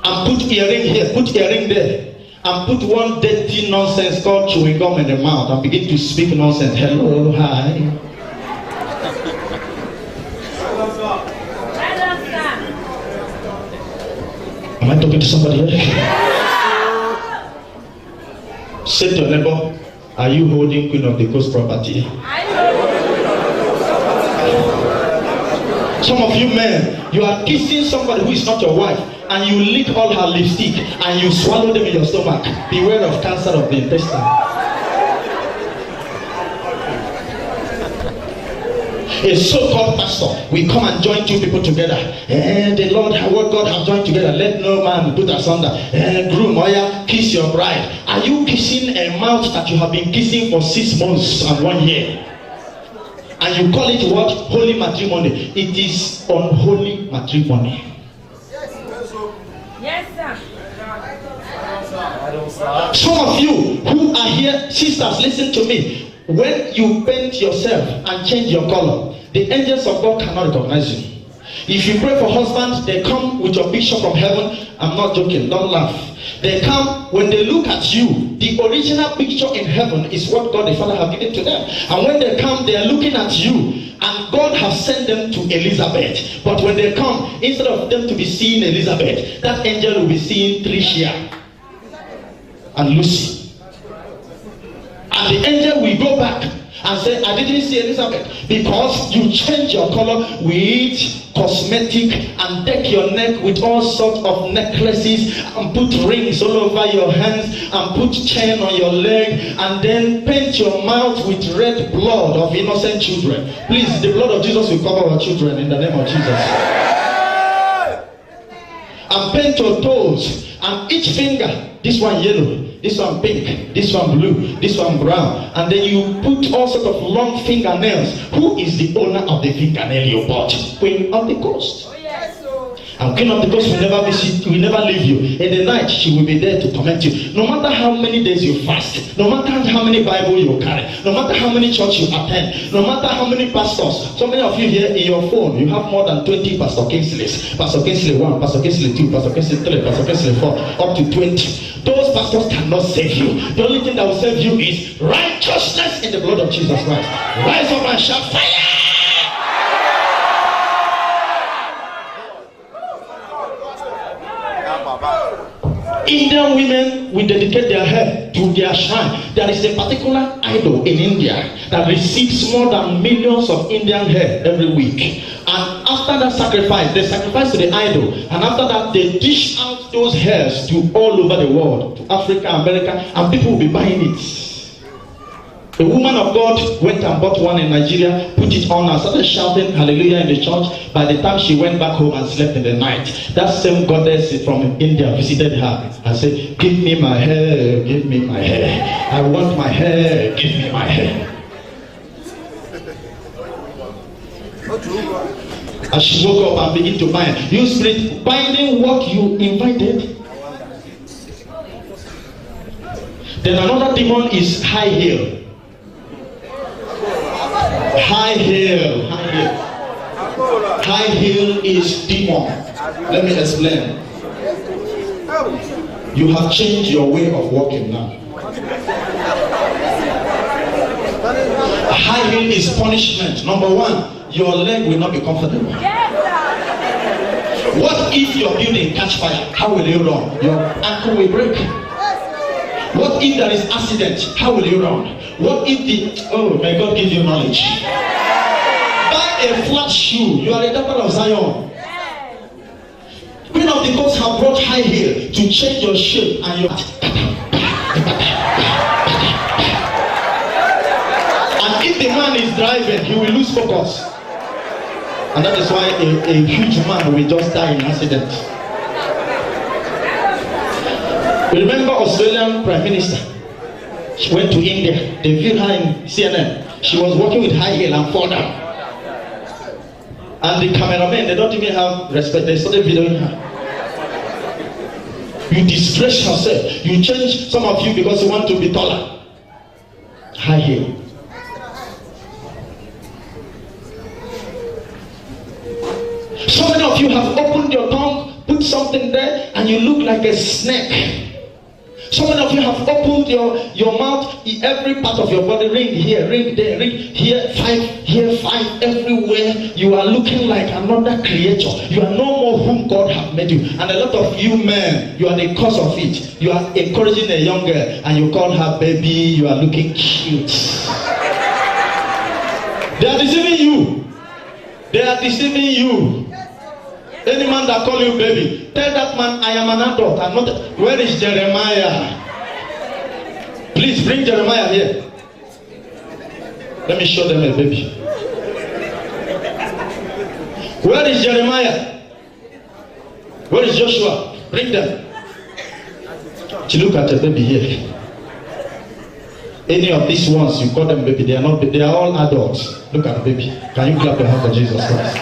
and put earring here, put earring there, and put one dirty nonsense called chewing gum in the mouth and begin to speak nonsense. Hello, hi. Am I talking to somebody here? Say to your neighbor, are you holding Queen of the Coast property? Some of you men, you are kissing somebody who is not your wife, and you lick all her lipstick and you swallow them in your stomach. Beware of cancer of the intestine. A so-called pastor will come and join two people together. And the Lord, what God has joined together, let no man put asunder. And groom, oya, kiss your bride. Are you kissing a mouth that you have been kissing for 6 months and 1 year? And you call it what? Holy matrimony. It is unholy matrimony. Yes, sir. Some of you who are here, sisters, listen to me. When you paint yourself and change your color, the angels of God cannot recognize you. If you pray for husbands, they come with your picture from heaven. I'm not joking, don't laugh. They come, when they look at you, the original picture in heaven is what God the Father has given to them. And when they come, they are looking at you, and God has sent them to Elizabeth. But when they come, instead of them to be seeing Elizabeth, that angel will be seeing Tricia and Lucy. And the angel will go back and say, I didn't see Elizabeth, because you change your color with cosmetic and deck your neck with all sorts of necklaces and put rings all over your hands and put chain on your leg and then paint your mouth with red blood of innocent children. Please, the blood of Jesus will cover our children in the name of Jesus. And paint your toes and each finger, this one yellow, this one pink, this one blue, this one brown, and then you put all sorts of long fingernails. Who is the owner of the fingernail you bought? Queen of the Coast. And Queen of the Coast will never leave you. In the night, she will be there to torment you. No matter how many days you fast, no matter how many Bible you carry, no matter how many church you attend, no matter how many pastors. So many of you here in your phone, you have more than 20 Pastor Kingsleys. Pastor Kingsley 1, Pastor Kingsley 2, Pastor Kingsley 3, Pastor Kingsley 4, up to 20. Those pastors cannot save you. The only thing that will save you is righteousness in the blood of Jesus Christ. Rise up and shout fire! Indian women will dedicate their hair to their shrine. There is a particular idol in India that receives more than millions of Indian hair every week. And after that sacrifice, they sacrifice to the idol. And after that, they dish out those hairs to all over the world, to Africa, America, and people will be buying it. A woman of God went and bought one in Nigeria, put it on and started shouting hallelujah in the church. By the time she went back home and slept in the night, that same goddess from India visited her and said, give me my hair, give me my hair. I want my hair, give me my hair. As she woke up and began to bind, you spirit binding what you invited. Then another demon is high heel. High heel, high heel. High heel is demon. Let me explain. You have changed your way of walking now. High heel is punishment. Number one, your leg will not be comfortable. What if your building catch fire? How will you run? Your ankle will break. What if there is accident? How will you run? What if the, oh, may God give you knowledge. Buy a flat shoe. You are a daughter of Zion. Queen of the coast have brought high heel to change your shape and your... And if the man is driving, he will lose focus. And that is why a huge man will just die in accident. Remember Australian Prime Minister? She went to India. They viewed her in CNN. She was walking with high heel and fall down. And the cameramen, they don't even have respect. They started videoing her. You disgrace yourself. You change some of you because you want to be taller. High heel. So many of you have opened your tongue, put something there, and you look like a snake. So many of you have opened your mouth, every part of your body, ring here, ring there, ring here, five, everywhere. You are looking like another creature. You are no more whom God has made you. And a lot of you men, you are the cause of it. You are encouraging a young girl and you call her baby, you are looking cute. They are deceiving you. They are deceiving you. Any man that call you baby, tell that man I am an adult. I'm not. Where is Jeremiah? Please bring Jeremiah here. Let me show them a baby. Where is Jeremiah? Where is Joshua? Bring them. To look at the baby here. Any of these ones you call them baby, they are not. They are all adults. Look at the baby. Can you clap your hand for Jesus Christ?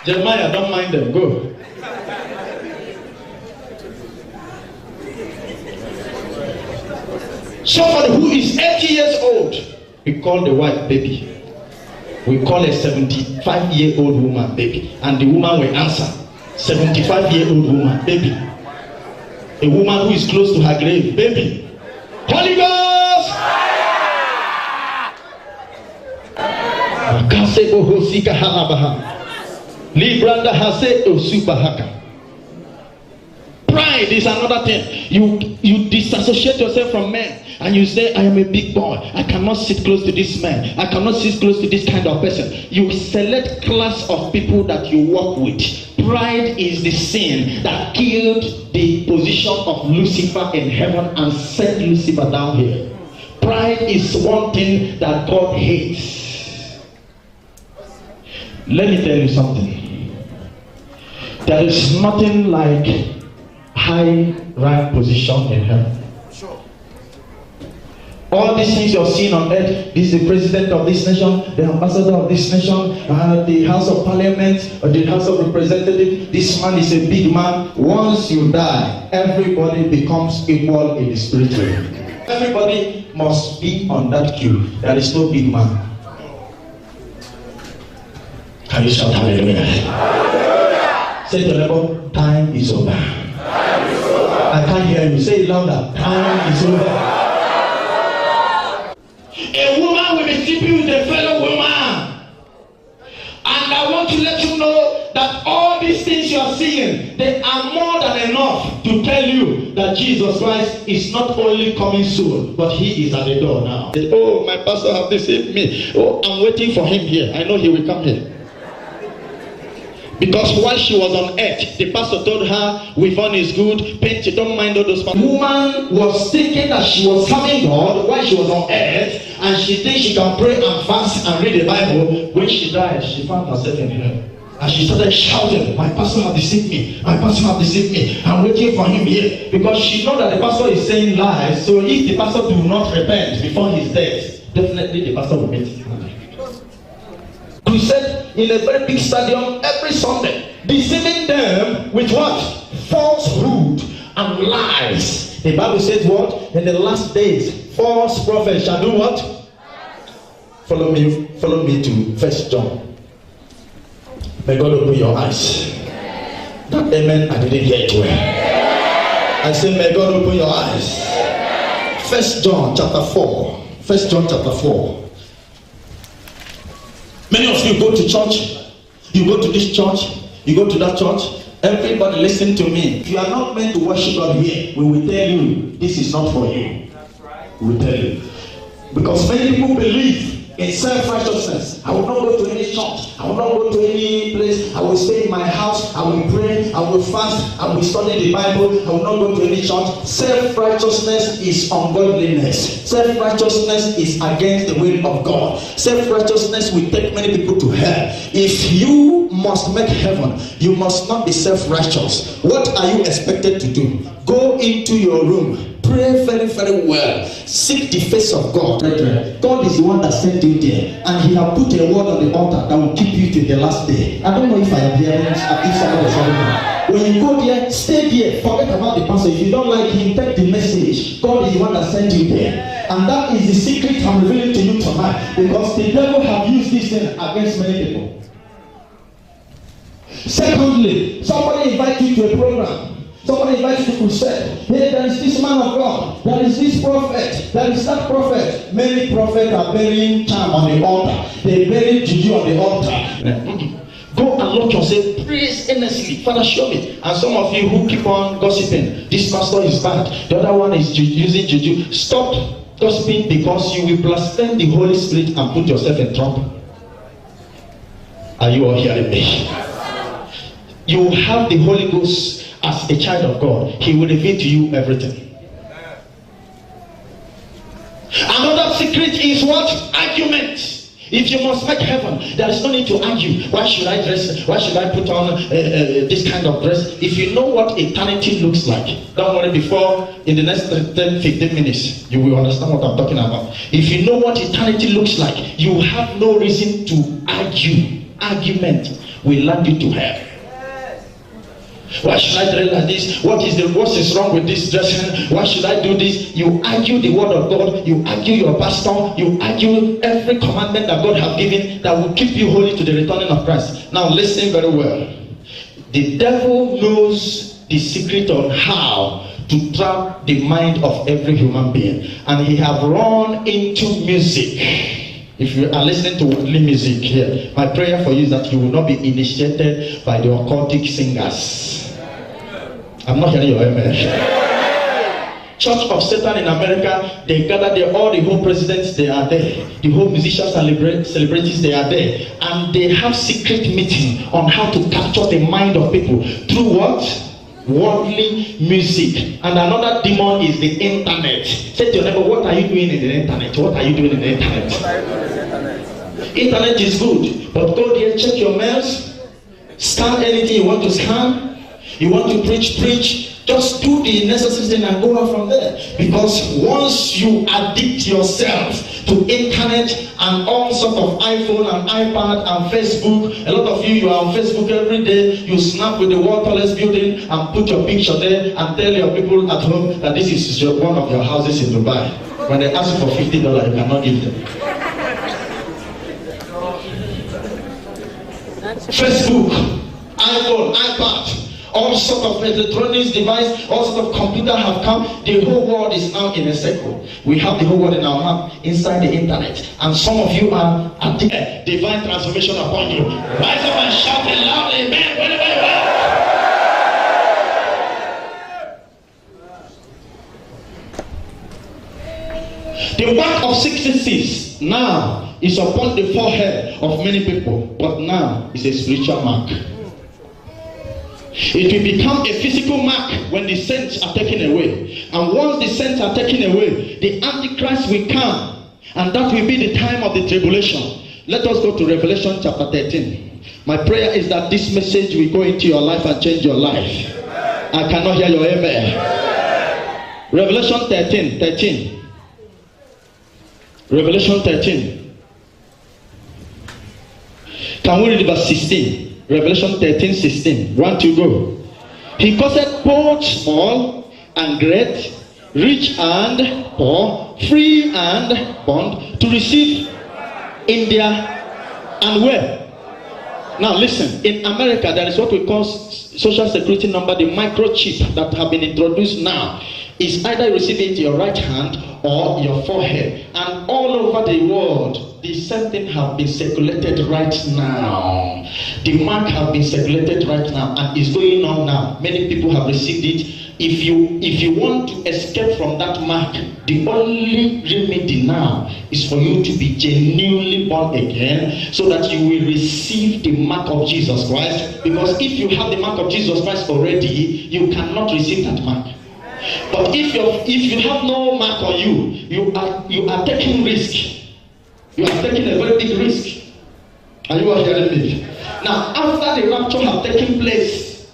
Jeremiah, don't mind them. Go. Somebody who is 80 years old, we call the wife baby. We call a 75-year-old woman baby. And the woman will answer. 75-year-old woman baby. A woman who is close to her grave baby. Holy Ghost! Pride is another thing. You disassociate yourself from men and you say, I am a big boy. I cannot sit close to this man. I cannot sit close to this kind of person. You select class of people that you work with. Pride is the sin that killed the position of Lucifer in heaven and sent Lucifer down here. Pride is one thing that God hates. Let me tell you something. There is nothing like high rank position in heaven. Sure. All these things you're seeing on earth, this is the president of this nation, the ambassador of this nation, the House of Parliament, or the House of Representatives. This man is a big man. Once you die, everybody becomes equal in the spiritual. Everybody must be on that queue. There is no big man. Can you shout hallelujah? Hallelujah. Say to the neighbor, time is over. Time is over. I can't hear you. Say it louder. Time is over. A woman will be sleeping with a fellow woman. And I want to let you know that all these things you are seeing seeing, they are more than enough to tell you that Jesus Christ is not only coming soon, but he is at the door now. Oh, my pastor have deceived me. Oh, I'm waiting for him here. I know he will come here. Because while she was on earth, the pastor told her, "We've is good, paint, don't mind all those." The woman was thinking that she was serving God while she was on earth, and she thinks she can pray and fast and read the Bible. When she died, she found herself in hell. And she started shouting, "My pastor have deceived me. My pastor have deceived me. I'm waiting for him here." Because she knows that the pastor is saying lies. So if the pastor do not repent before his death, definitely the pastor will meet him. Crusade in a very big stadium every Sunday, deceiving them with what? Falsehood and lies. The Bible says what? In the last days, false prophets shall do what? Follow me to 1 John. May God open your eyes. That amen, I didn't hear it well. I say, may God open your eyes. 1 John chapter 4. 1 John chapter 4. Many of you go to church, you go to this church, you go to that church. Everybody listen to me. If you are not meant to worship God here, we will tell you this is not for you. That's right. We will tell you. Because many people believe in self-righteousness. I will not go to any church. I will not go to any place. I will stay in my house. I will pray. I will fast. I will study the Bible. I will not go to any church. Self-righteousness is ungodliness. Self-righteousness is against the will of God. Self-righteousness will take many people to hell. If you must make heaven, you must not be self-righteous. What are you expected to do? Go into your room. Pray very, very well. Seek the face of God. God is the one that sent you there, and he has put a word on the altar that will keep you to the last day. I don't know if I am hearing, if somebody is hearing. When you go there, stay there. Forget about the pastor. If you don't like him, take the message. God is the one that sent you there, and that is the secret I'm revealing to you tonight. Because the devil have used this thing against many people. Secondly, somebody invites you to a program. Somebody invites you to crusade. Hey, there is this man of God. There is this prophet. There is that prophet. Many prophets are burying charm on the altar. They bury juju on the altar. Go and look yourself. Praise earnestly. Father, show me. And some of you who keep on gossiping. This pastor is bad. The other one is using juju. Stop gossiping, because you will blaspheme the Holy Spirit and put yourself in trouble. Are you all hearing me? You have the Holy Ghost. As a child of God, he will reveal to you everything. Another secret is what? Argument. If you must make heaven, there is no need to argue. Why should I dress? Why should I put on this kind of dress? If you know what eternity looks like, don't worry, before in the next 10-15 minutes, you will understand what I'm talking about. If you know what eternity looks like, you have no reason to argue. Argument will land you to hell. Why should I dress like this? What is wrong with this dressing? Why should I do this? You argue the word of God. You argue your pastor. You argue every commandment that God has given that will keep you holy to the returning of Christ. Now listen very well. The devil knows the secret on how to trap the mind of every human being, and he have run into music. If you are listening to worldly music here, my prayer for you is that you will not be initiated by the occultic singers. I'm not hearing your amen. Church of Satan in America, they gather there, all the whole presidents, they are there. The whole musicians, celebrities, they are there. And they have secret meeting on how to capture the mind of people. Through what? Worldly music. And another demon is the internet. Say to your neighbor, what are you doing in the internet? What are you doing in the internet? What are you doing in the internet? Internet is good, but go there, check your mails, scan anything you want to scan. You want to preach, just do the necessary thing and go on from there. Because once you addict yourself to internet and all sorts of iPhone and iPad and Facebook, a lot of you are on Facebook every day, you snap with the World Tallest Building and put your picture there and tell your people at home that this is one of your houses in Dubai. When they ask you for $50, you cannot give them. Facebook, iPhone, iPad, all sorts of electronics device, all sorts of computer have come. The whole world is now in a circle. We have the whole world in our hand inside the internet. And some of you are at the divine transformation upon you. Rise up and shout it loudly, amen. The mark of 666 now is upon the forehead of many people, but now it's a spiritual mark. It will become a physical mark when the saints are taken away. And once the saints are taken away, the Antichrist will come, and that will be the time of the tribulation. Let us go to Revelation chapter 13. My prayer is that this message will go into your life and change your life. I cannot hear your amen. Revelation 13. Revelation 13. Can we read verse 16? Revelation 13, 16. 1, 2, go. He caused both small and great, rich and poor, free and bond, to receive in their and where? Now listen, in America there is what we call social security number, the microchip that have been introduced now. Is either receive it in your right hand or your forehead. And all over the world, the same thing have been circulated right now. The mark have been circulated right now and is going on now. Many people have received it. If you want to escape from that mark, the only remedy now is for you to be genuinely born again, so that you will receive the mark of Jesus Christ. Because if you have the mark of Jesus Christ already, you cannot receive that mark. But if you have no mark on you, you are taking risk. You are taking a very big risk. Are you all hearing me? Now, after the rapture have taken place,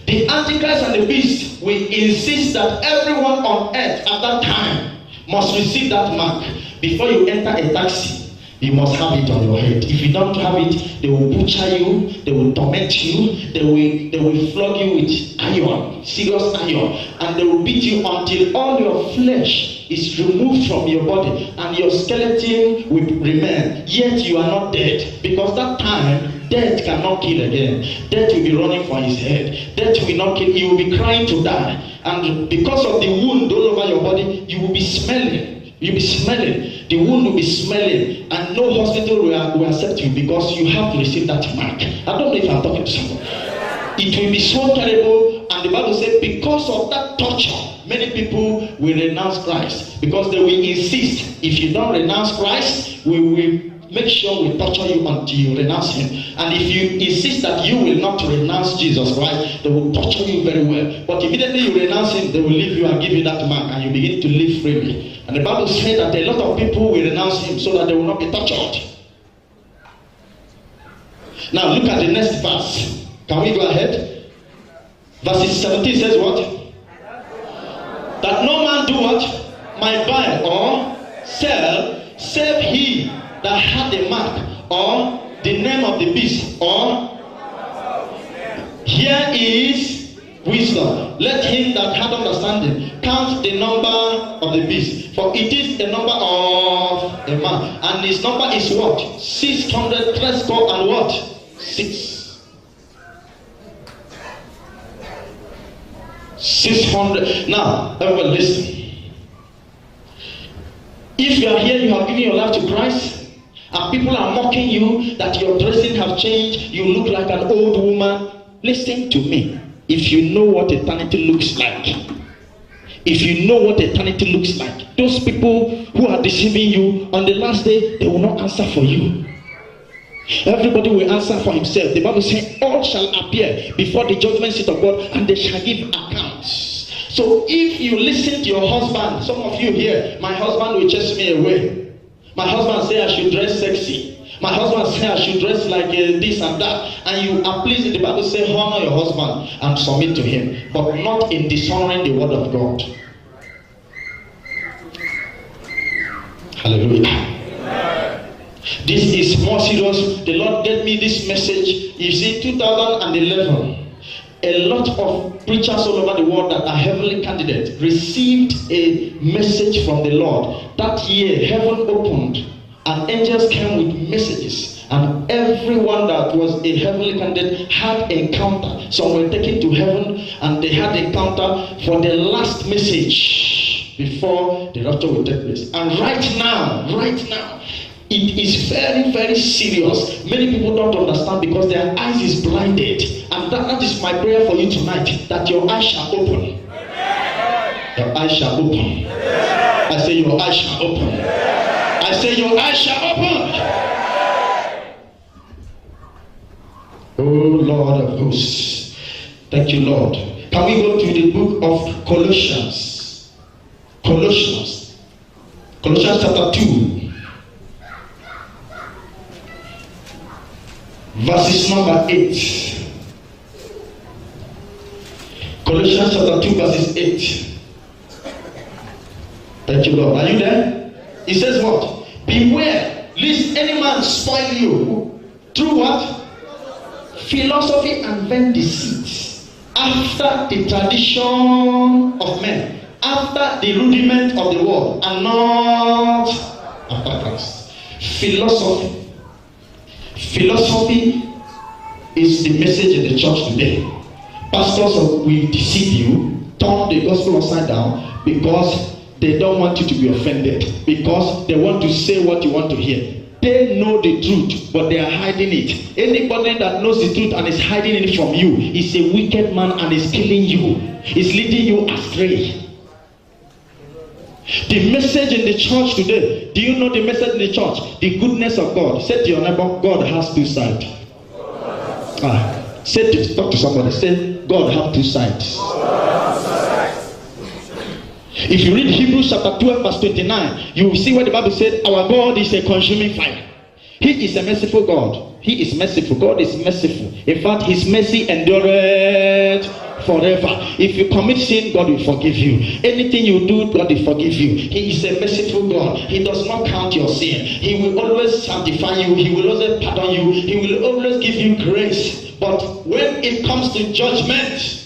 the Antichrist and the beast will insist that everyone on earth at that time must receive that mark. Before you enter a taxi, you must have it on your head. If you don't have it, they will butcher you, they will torment you, they will flog you with iron, serious iron, and they will beat you until all your flesh is removed from your body and your skeleton will remain. Yet you are not dead, because that time death cannot kill again. Death will be running for his head. Death will not kill. You will be crying to die, and because of the wound all over your body, you will be smelling. You'll be smelling. The wound will be smelling, and no hospital will accept you because you have to receive that mark. I don't know if I'm talking to someone. It will be so terrible, and the Bible says because of that torture, many people will renounce Christ, because they will insist, if you don't renounce Christ, we will make sure we torture you until you renounce him. And if you insist that you will not renounce Jesus Christ, they will torture you very well. But immediately you renounce him, they will leave you and give you that mark, and you begin to live freely. And the Bible says that a lot of people will renounce him so that they will not be tortured. Now look at the next verse. Can we go ahead? Verse 17 says what? That no man do what? Might buy or sell, save he that had the mark or the name of the beast, or here is wisdom. Let him that hath understanding count the number of the beast, for it is the number of a man, and his number is what? 600 threescore and what? 6. 600. Now, everyone listen. If you are here, you have given your life to Christ, and people are mocking you that your dressing have changed, you look like an old woman. Listen to me. If you know what eternity looks like, those people who are deceiving you, on the last day, they will not answer for you. Everybody will answer for himself. The Bible says, all shall appear before the judgment seat of God, and they shall give accounts. So if you listen to your husband, some of you here, my husband will chase me away. My husband say I should dress sexy. My husband say I should dress like this and that. And you are pleased. The Bible says honor your husband and submit to him, but not in dishonoring the word of God. Hallelujah. Amen. This is more serious. The Lord gave me this message. You see, 2011. A lot of preachers all over the world that are heavenly candidates received a message from the Lord. That year, heaven opened and angels came with messages, and everyone that was a heavenly candidate had an encounter. Some were taken to heaven and they had an encounter for the last message before the rapture will take place. And right now, it is very, very serious. Many people don't understand because their eyes is blinded. And that is my prayer for you tonight, that your eyes shall open. Your Your eyes shall open. I say your eyes shall open. I say your eyes shall open. Oh Lord of hosts. Thank you, Lord. Can we go to the book of Colossians? Colossians chapter 2. Verses number 8. Colossians chapter 2 verses 8. Thank you, Lord. Are you there? It says what? Beware lest any man spoil you through what? Philosophy and vain deceit, after the tradition of men, after the rudiment of the world, and not after Christ. Philosophy is the message in the church today. Pastors will deceive you, turn the gospel upside down, because they don't want you to be offended, because they want to say what you want to hear. They know the truth, but they are hiding it. Anybody that knows the truth and is hiding it from you is a wicked man and is killing you, is leading you astray. The message in the church today, do you know the message in the church? The goodness of God. Say to your neighbor, God has two sides. Talk to somebody, say, God has two sides. If you read Hebrews chapter 12 verse 29, you will see where the Bible said our God is a consuming fire. He is a merciful God. He is merciful. God is merciful. In fact, his mercy endureth forever. If you commit sin, God will forgive you. Anything you do, God will forgive you. He is a merciful God. He does not count your sin. He will always sanctify you. He will always pardon you. He will always give you grace. But when it comes to judgment,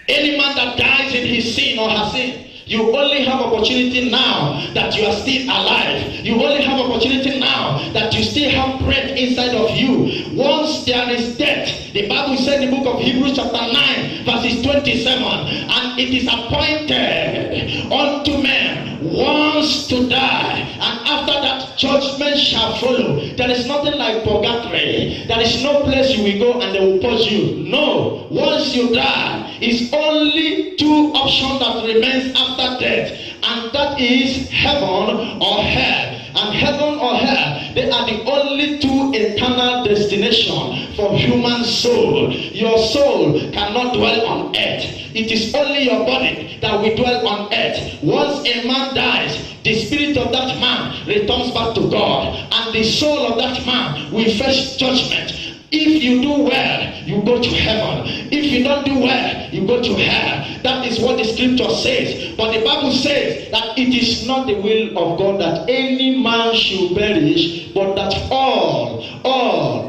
any man that dies in his sin or her sin, you only have opportunity now that you are still alive. You only have opportunity now that you still have breath inside of you. Once there is death, the Bible said in the book of Hebrews chapter 9 verses 27, and it is appointed unto men once to die, and after that judgment shall follow. There is nothing like purgatory. There is no place you will go and they will purge you. No, once you die, it's only two options that remains after death, and that is heaven or hell. And heaven or hell, they are the only two eternal destinations for human soul. Your soul cannot dwell on earth. It is only your body that will dwell on earth. Once a man dies, the spirit of that man returns back to God, and the soul of that man will face judgment. If you do well, you go to heaven. If you don't do well, you go to hell. That is what the scripture says. But the Bible says that it is not the will of God that any man should perish, but that all,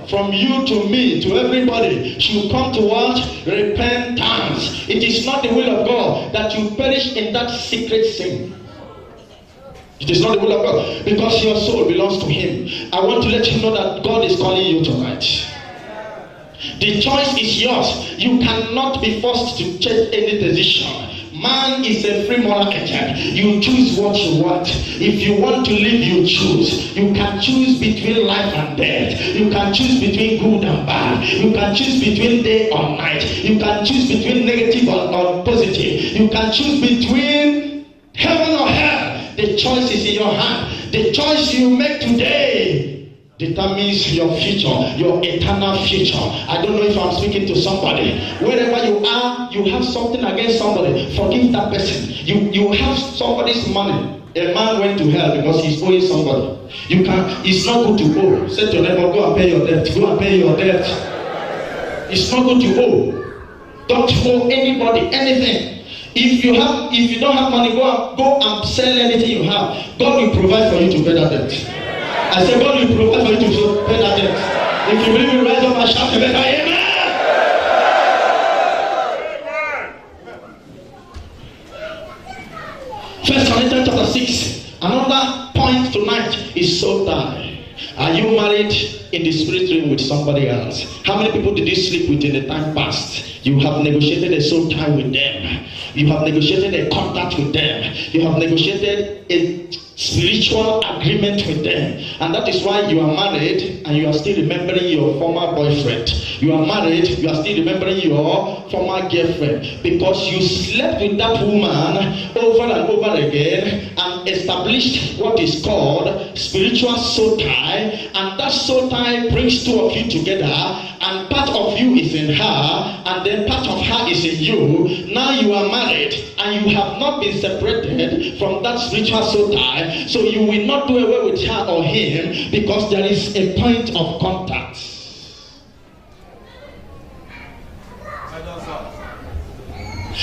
from you to me, to everybody, should come to what? Repentance. It is not the will of God that you perish in that secret sin. It is not the will of God, because your soul belongs to him. I want to let you know that God is calling you tonight. The choice is yours. You cannot be forced to take any decision. Man is a free moral agent. You choose what you want. If you want to live, you choose. You can choose between life and death. You can choose between good and bad. You can choose between day or night. You can choose between negative or positive. You can choose between heaven or hell. The choice is in your hand. The choice you make today determines your future, your eternal future. I don't know if I'm speaking to somebody. Wherever you are, you have something against somebody. Forgive that person. You have somebody's money. A man went to hell because he's owing somebody. It's not good to owe. Say to your neighbor, go and pay your debt. Go and pay your debt. It's not good to owe. Don't owe anybody anything. If you don't have money, go and sell anything you have. God will provide for you to pay that debt. I said, God will provide for you to pay that debt. If you believe, rise up and shout amen. Amen. 1 Corinthians chapter 6. Another point tonight is soul tie. Are you married in the spirit realm with somebody else? How many people did you sleep with in the time past? You have negotiated a soul tie with them. You have negotiated a contact with them. You have negotiated a spiritual agreement with them. And that is why you are married and you are still remembering your former boyfriend. You are married, you are still remembering your former girlfriend, because you slept with that woman over and over again and established what is called spiritual soul tie. And that soul tie brings two of you together, and part of you is in her and then part of her is in you. Now you are married and you have not been separated from that spiritual soul tie, so you will not do away with her or him, because there is a point of contact.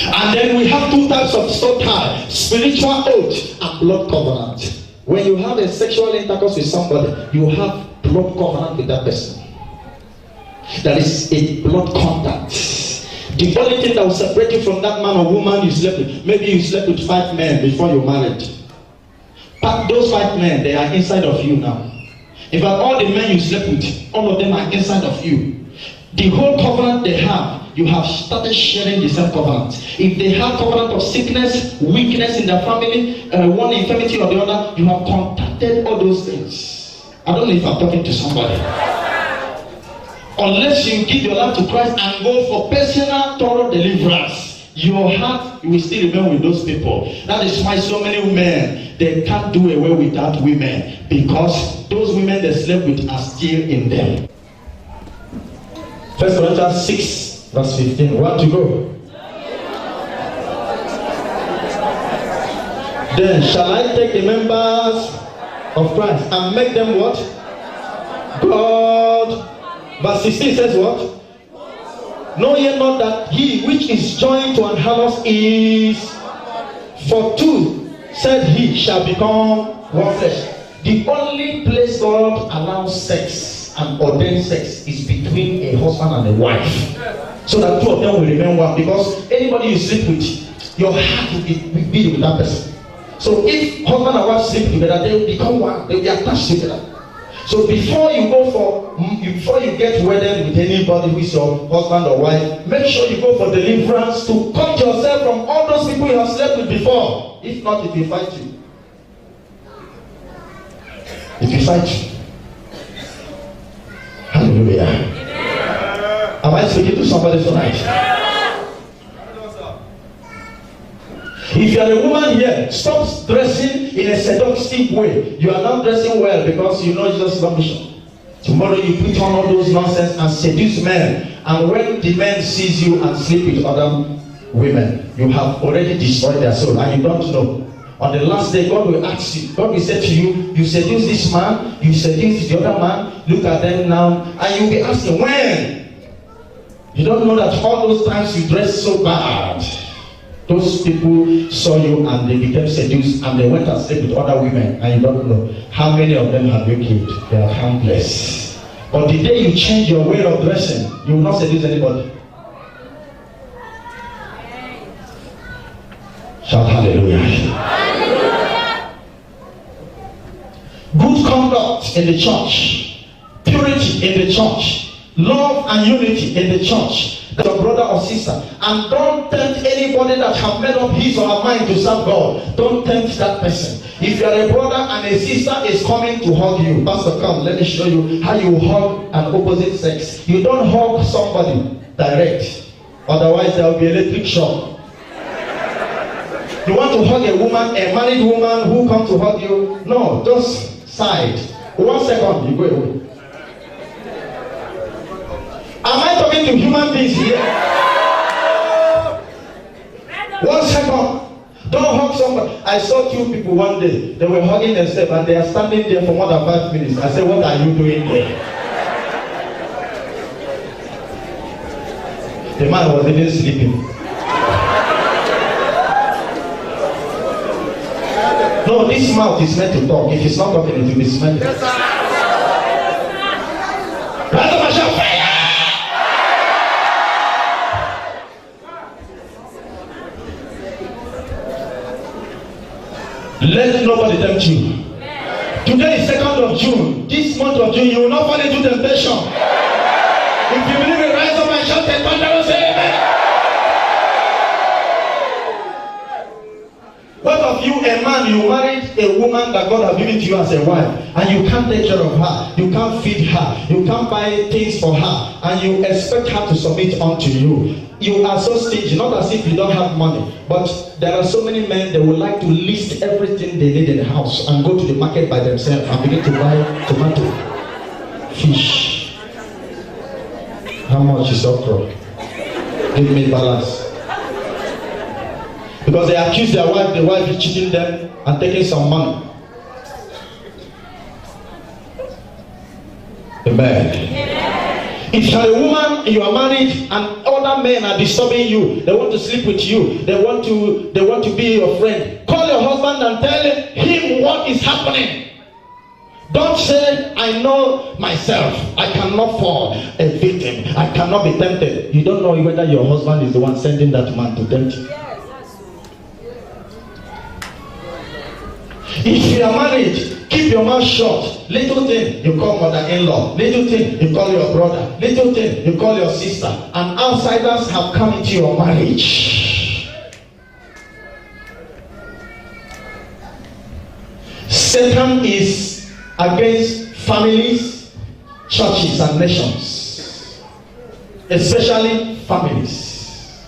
And then we have two types of soul tie: spiritual oath and blood covenant. When you have a sexual intercourse with somebody, you have blood covenant with that person. That is a blood contact. The only thing that will separate you from that man or woman you slept with, maybe you slept with 5 men before you married. But those 5 men, they are inside of you now. In fact, all the men you slept with, all of them are inside of you. The whole covenant they have, you have started sharing the same covenant. If they have covenant of sickness, weakness in their family, one infirmity or the other, you have contacted all those things. I don't know if I'm talking to somebody. Unless you give your life to Christ and go for personal thorough deliverance, your heart will still remain with those people. That is why so many men, they can't do away with that women, because those women they slept with are still in them. 1 Corinthians 6 verse 15. We want to go. Then shall I take the members of Christ and make them what? God. Verse 16 says what? Know ye not that he which is joined to an harlot is, for two, said he, shall become one flesh. The only place God allows sex and ordained sex is between a husband and a wife, so that two of them will remain one. Because anybody you sleep with, your heart will be with that person. So if husband and wife sleep together, they will become one. They will be attached together. So before you get wedded with anybody who is your husband or wife, make sure you go for deliverance to cut yourself from all those people you have slept with before. If not, it will fight you. It will fight you. Hallelujah. Amen. Am I speaking to somebody tonight? If you are a woman here, stop dressing in a seductive way. You are not dressing well because you know Jesus' permission. Tomorrow you put on all those nonsense and seduce men. And when the man sees you and sleep with other women, you have already destroyed their soul and you don't know. On the last day, God will ask you, God will say to you, you seduce this man, you seduce the other man, look at them now, and you'll be asking, when? You don't know that all those times you dressed so bad, those people saw you and they became seduced and they went and slept with other women, and you don't know how many of them have you killed. They are harmless. But the day you change your way of dressing, you will not seduce anybody. Shout hallelujah. Hallelujah. Good conduct in the church, purity in the church, love and unity in the church. Your brother or sister, and don't tempt anybody that have made up his or her mind to serve God. Don't tempt that person. If you are a brother and a sister is coming to hug you, Pastor, come, let me show you how you hug an opposite sex. You don't hug somebody direct, otherwise there will be electric shock. You want to hug a woman, a married woman who comes to hug you? No, just side. 1 second, you go away. Am I talking to human beings here? 1 second. Don't hug somebody. I saw 2 people one day. They were hugging themselves and they are standing there for more than 5 minutes. I said, what are you doing there? The man was even sleeping. No, this mouth is meant to talk. If it's not talking, it will be smelling. Let nobody tempt you. Today is 2nd of June. This month of June, you will not fall into temptation. If you believe it, rise up and shout and thunder and say amen. What of you, a man, you married a woman that God has given to you as a wife, and you can't take care of her, you can't feed her, you can't buy things for her, and you expect her to submit unto you. You are so stingy, not as if you don't have money, but there are so many men that would like to list everything they need in the house and go to the market by themselves and begin to buy tomato, fish. How much is okra? Give me balance. Because they accuse their wife, the wife is cheating them and taking some money. Amen. If you are a woman, you are married, and other men are disturbing you, they want to sleep with you, they want to be your friend, call your husband and tell him what is happening. Don't say, I know myself, I cannot fall a victim, I cannot be tempted. You don't know whether your husband is the one sending that man to tempt you. If you are married, keep your mouth shut. Little thing, you call mother-in-law. Little thing, you call your brother. Little thing, you call your sister. And outsiders have come into your marriage. Satan is against families, churches, and nations. Especially families.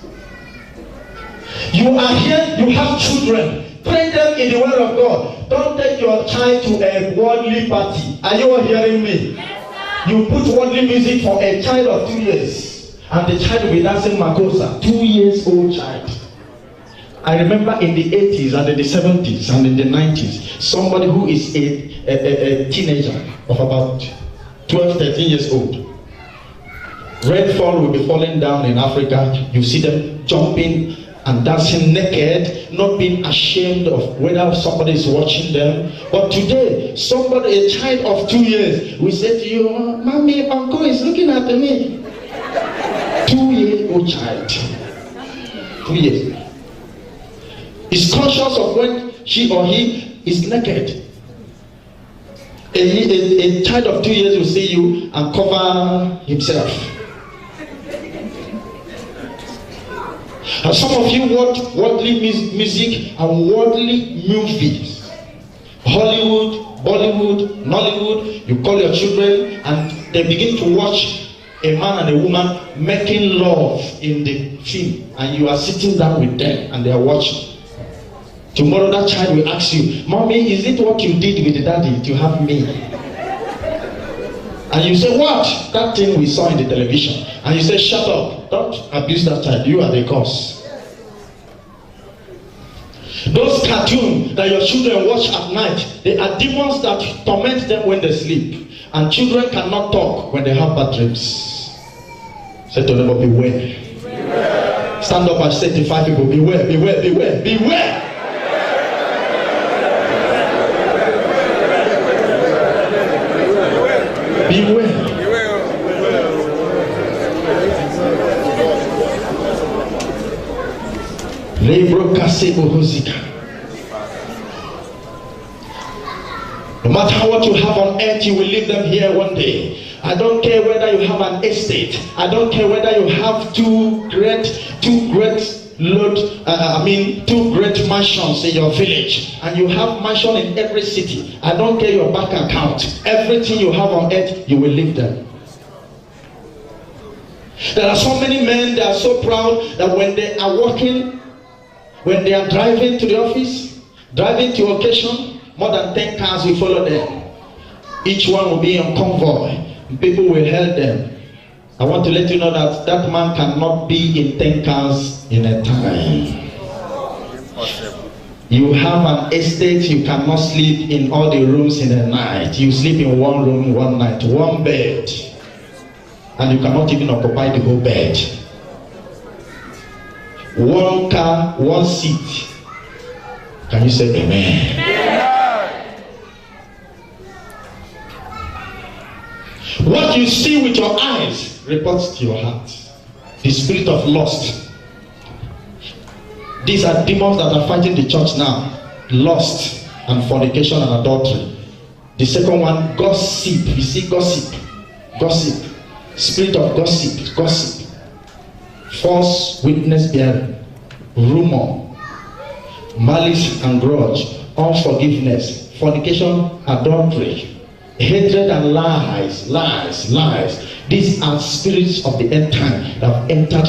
You are here, you have children. Train them in the word of God. Don't take your child to a worldly party. Are you all hearing me? Yes, you put worldly music for a child of 2 years, and the child will be dancing Makosa. 2 years old child. I remember in the 80s and in the 70s and in the 90s, somebody who is a teenager of about 12, 13 years old. Rainfall will be falling down in Africa. You see them jumping and dancing naked, not being ashamed of whether somebody is watching them. But today, somebody, a child of 2 years, will say to you, oh, Mommy, Uncle is looking at me. 2-year-old child. 2 years. Is conscious of when she or he is naked. A child of 2 years will see you and cover himself. And some of you watch worldly music and worldly movies. Hollywood, Bollywood, Nollywood. You call your children and they begin to watch a man and a woman making love in the film. And you are sitting down with them and they are watching. Tomorrow that child will ask you, Mommy, is it what you did with the daddy to have me? And you say, what? That thing we saw in the television. And you say, shut up. Don't abuse that child. You are the cause. Those cartoons that your children watch at night, they are demons that torment them when they sleep. And children cannot talk when they have bad dreams. Say to them, beware. Beware. Stand up and say to 5 people, beware, beware, beware, beware. Beware. No matter what you have on earth, you will leave them here one day. I don't care whether you have an estate. I don't care whether you have two great mansions in your village, and you have mansion in every city. I don't care your bank account. Everything you have on earth, you will leave them. There are so many men that are so proud that when they are walking, when they are driving to the office, driving to occasion, more than 10 cars will follow them. Each one will be in convoy. People will help them. I want to let you know that that man cannot be in 10 cars in a time. You have an estate, you cannot sleep in all the rooms in a night. You sleep in one room, one night, one bed. And you cannot even occupy the whole bed. One car, one seat. Can you say amen? Amen. What you see with your eyes reports to your heart. The spirit of lust. These are demons that are fighting the church now. Lust and fornication and adultery. The second one, gossip. You see, gossip. Gossip. Spirit of gossip. Gossip. False witness bearing. Rumor. malice and grudge, unforgiveness, fornication, adultery, hatred and lies. These are spirits of the end time that have entered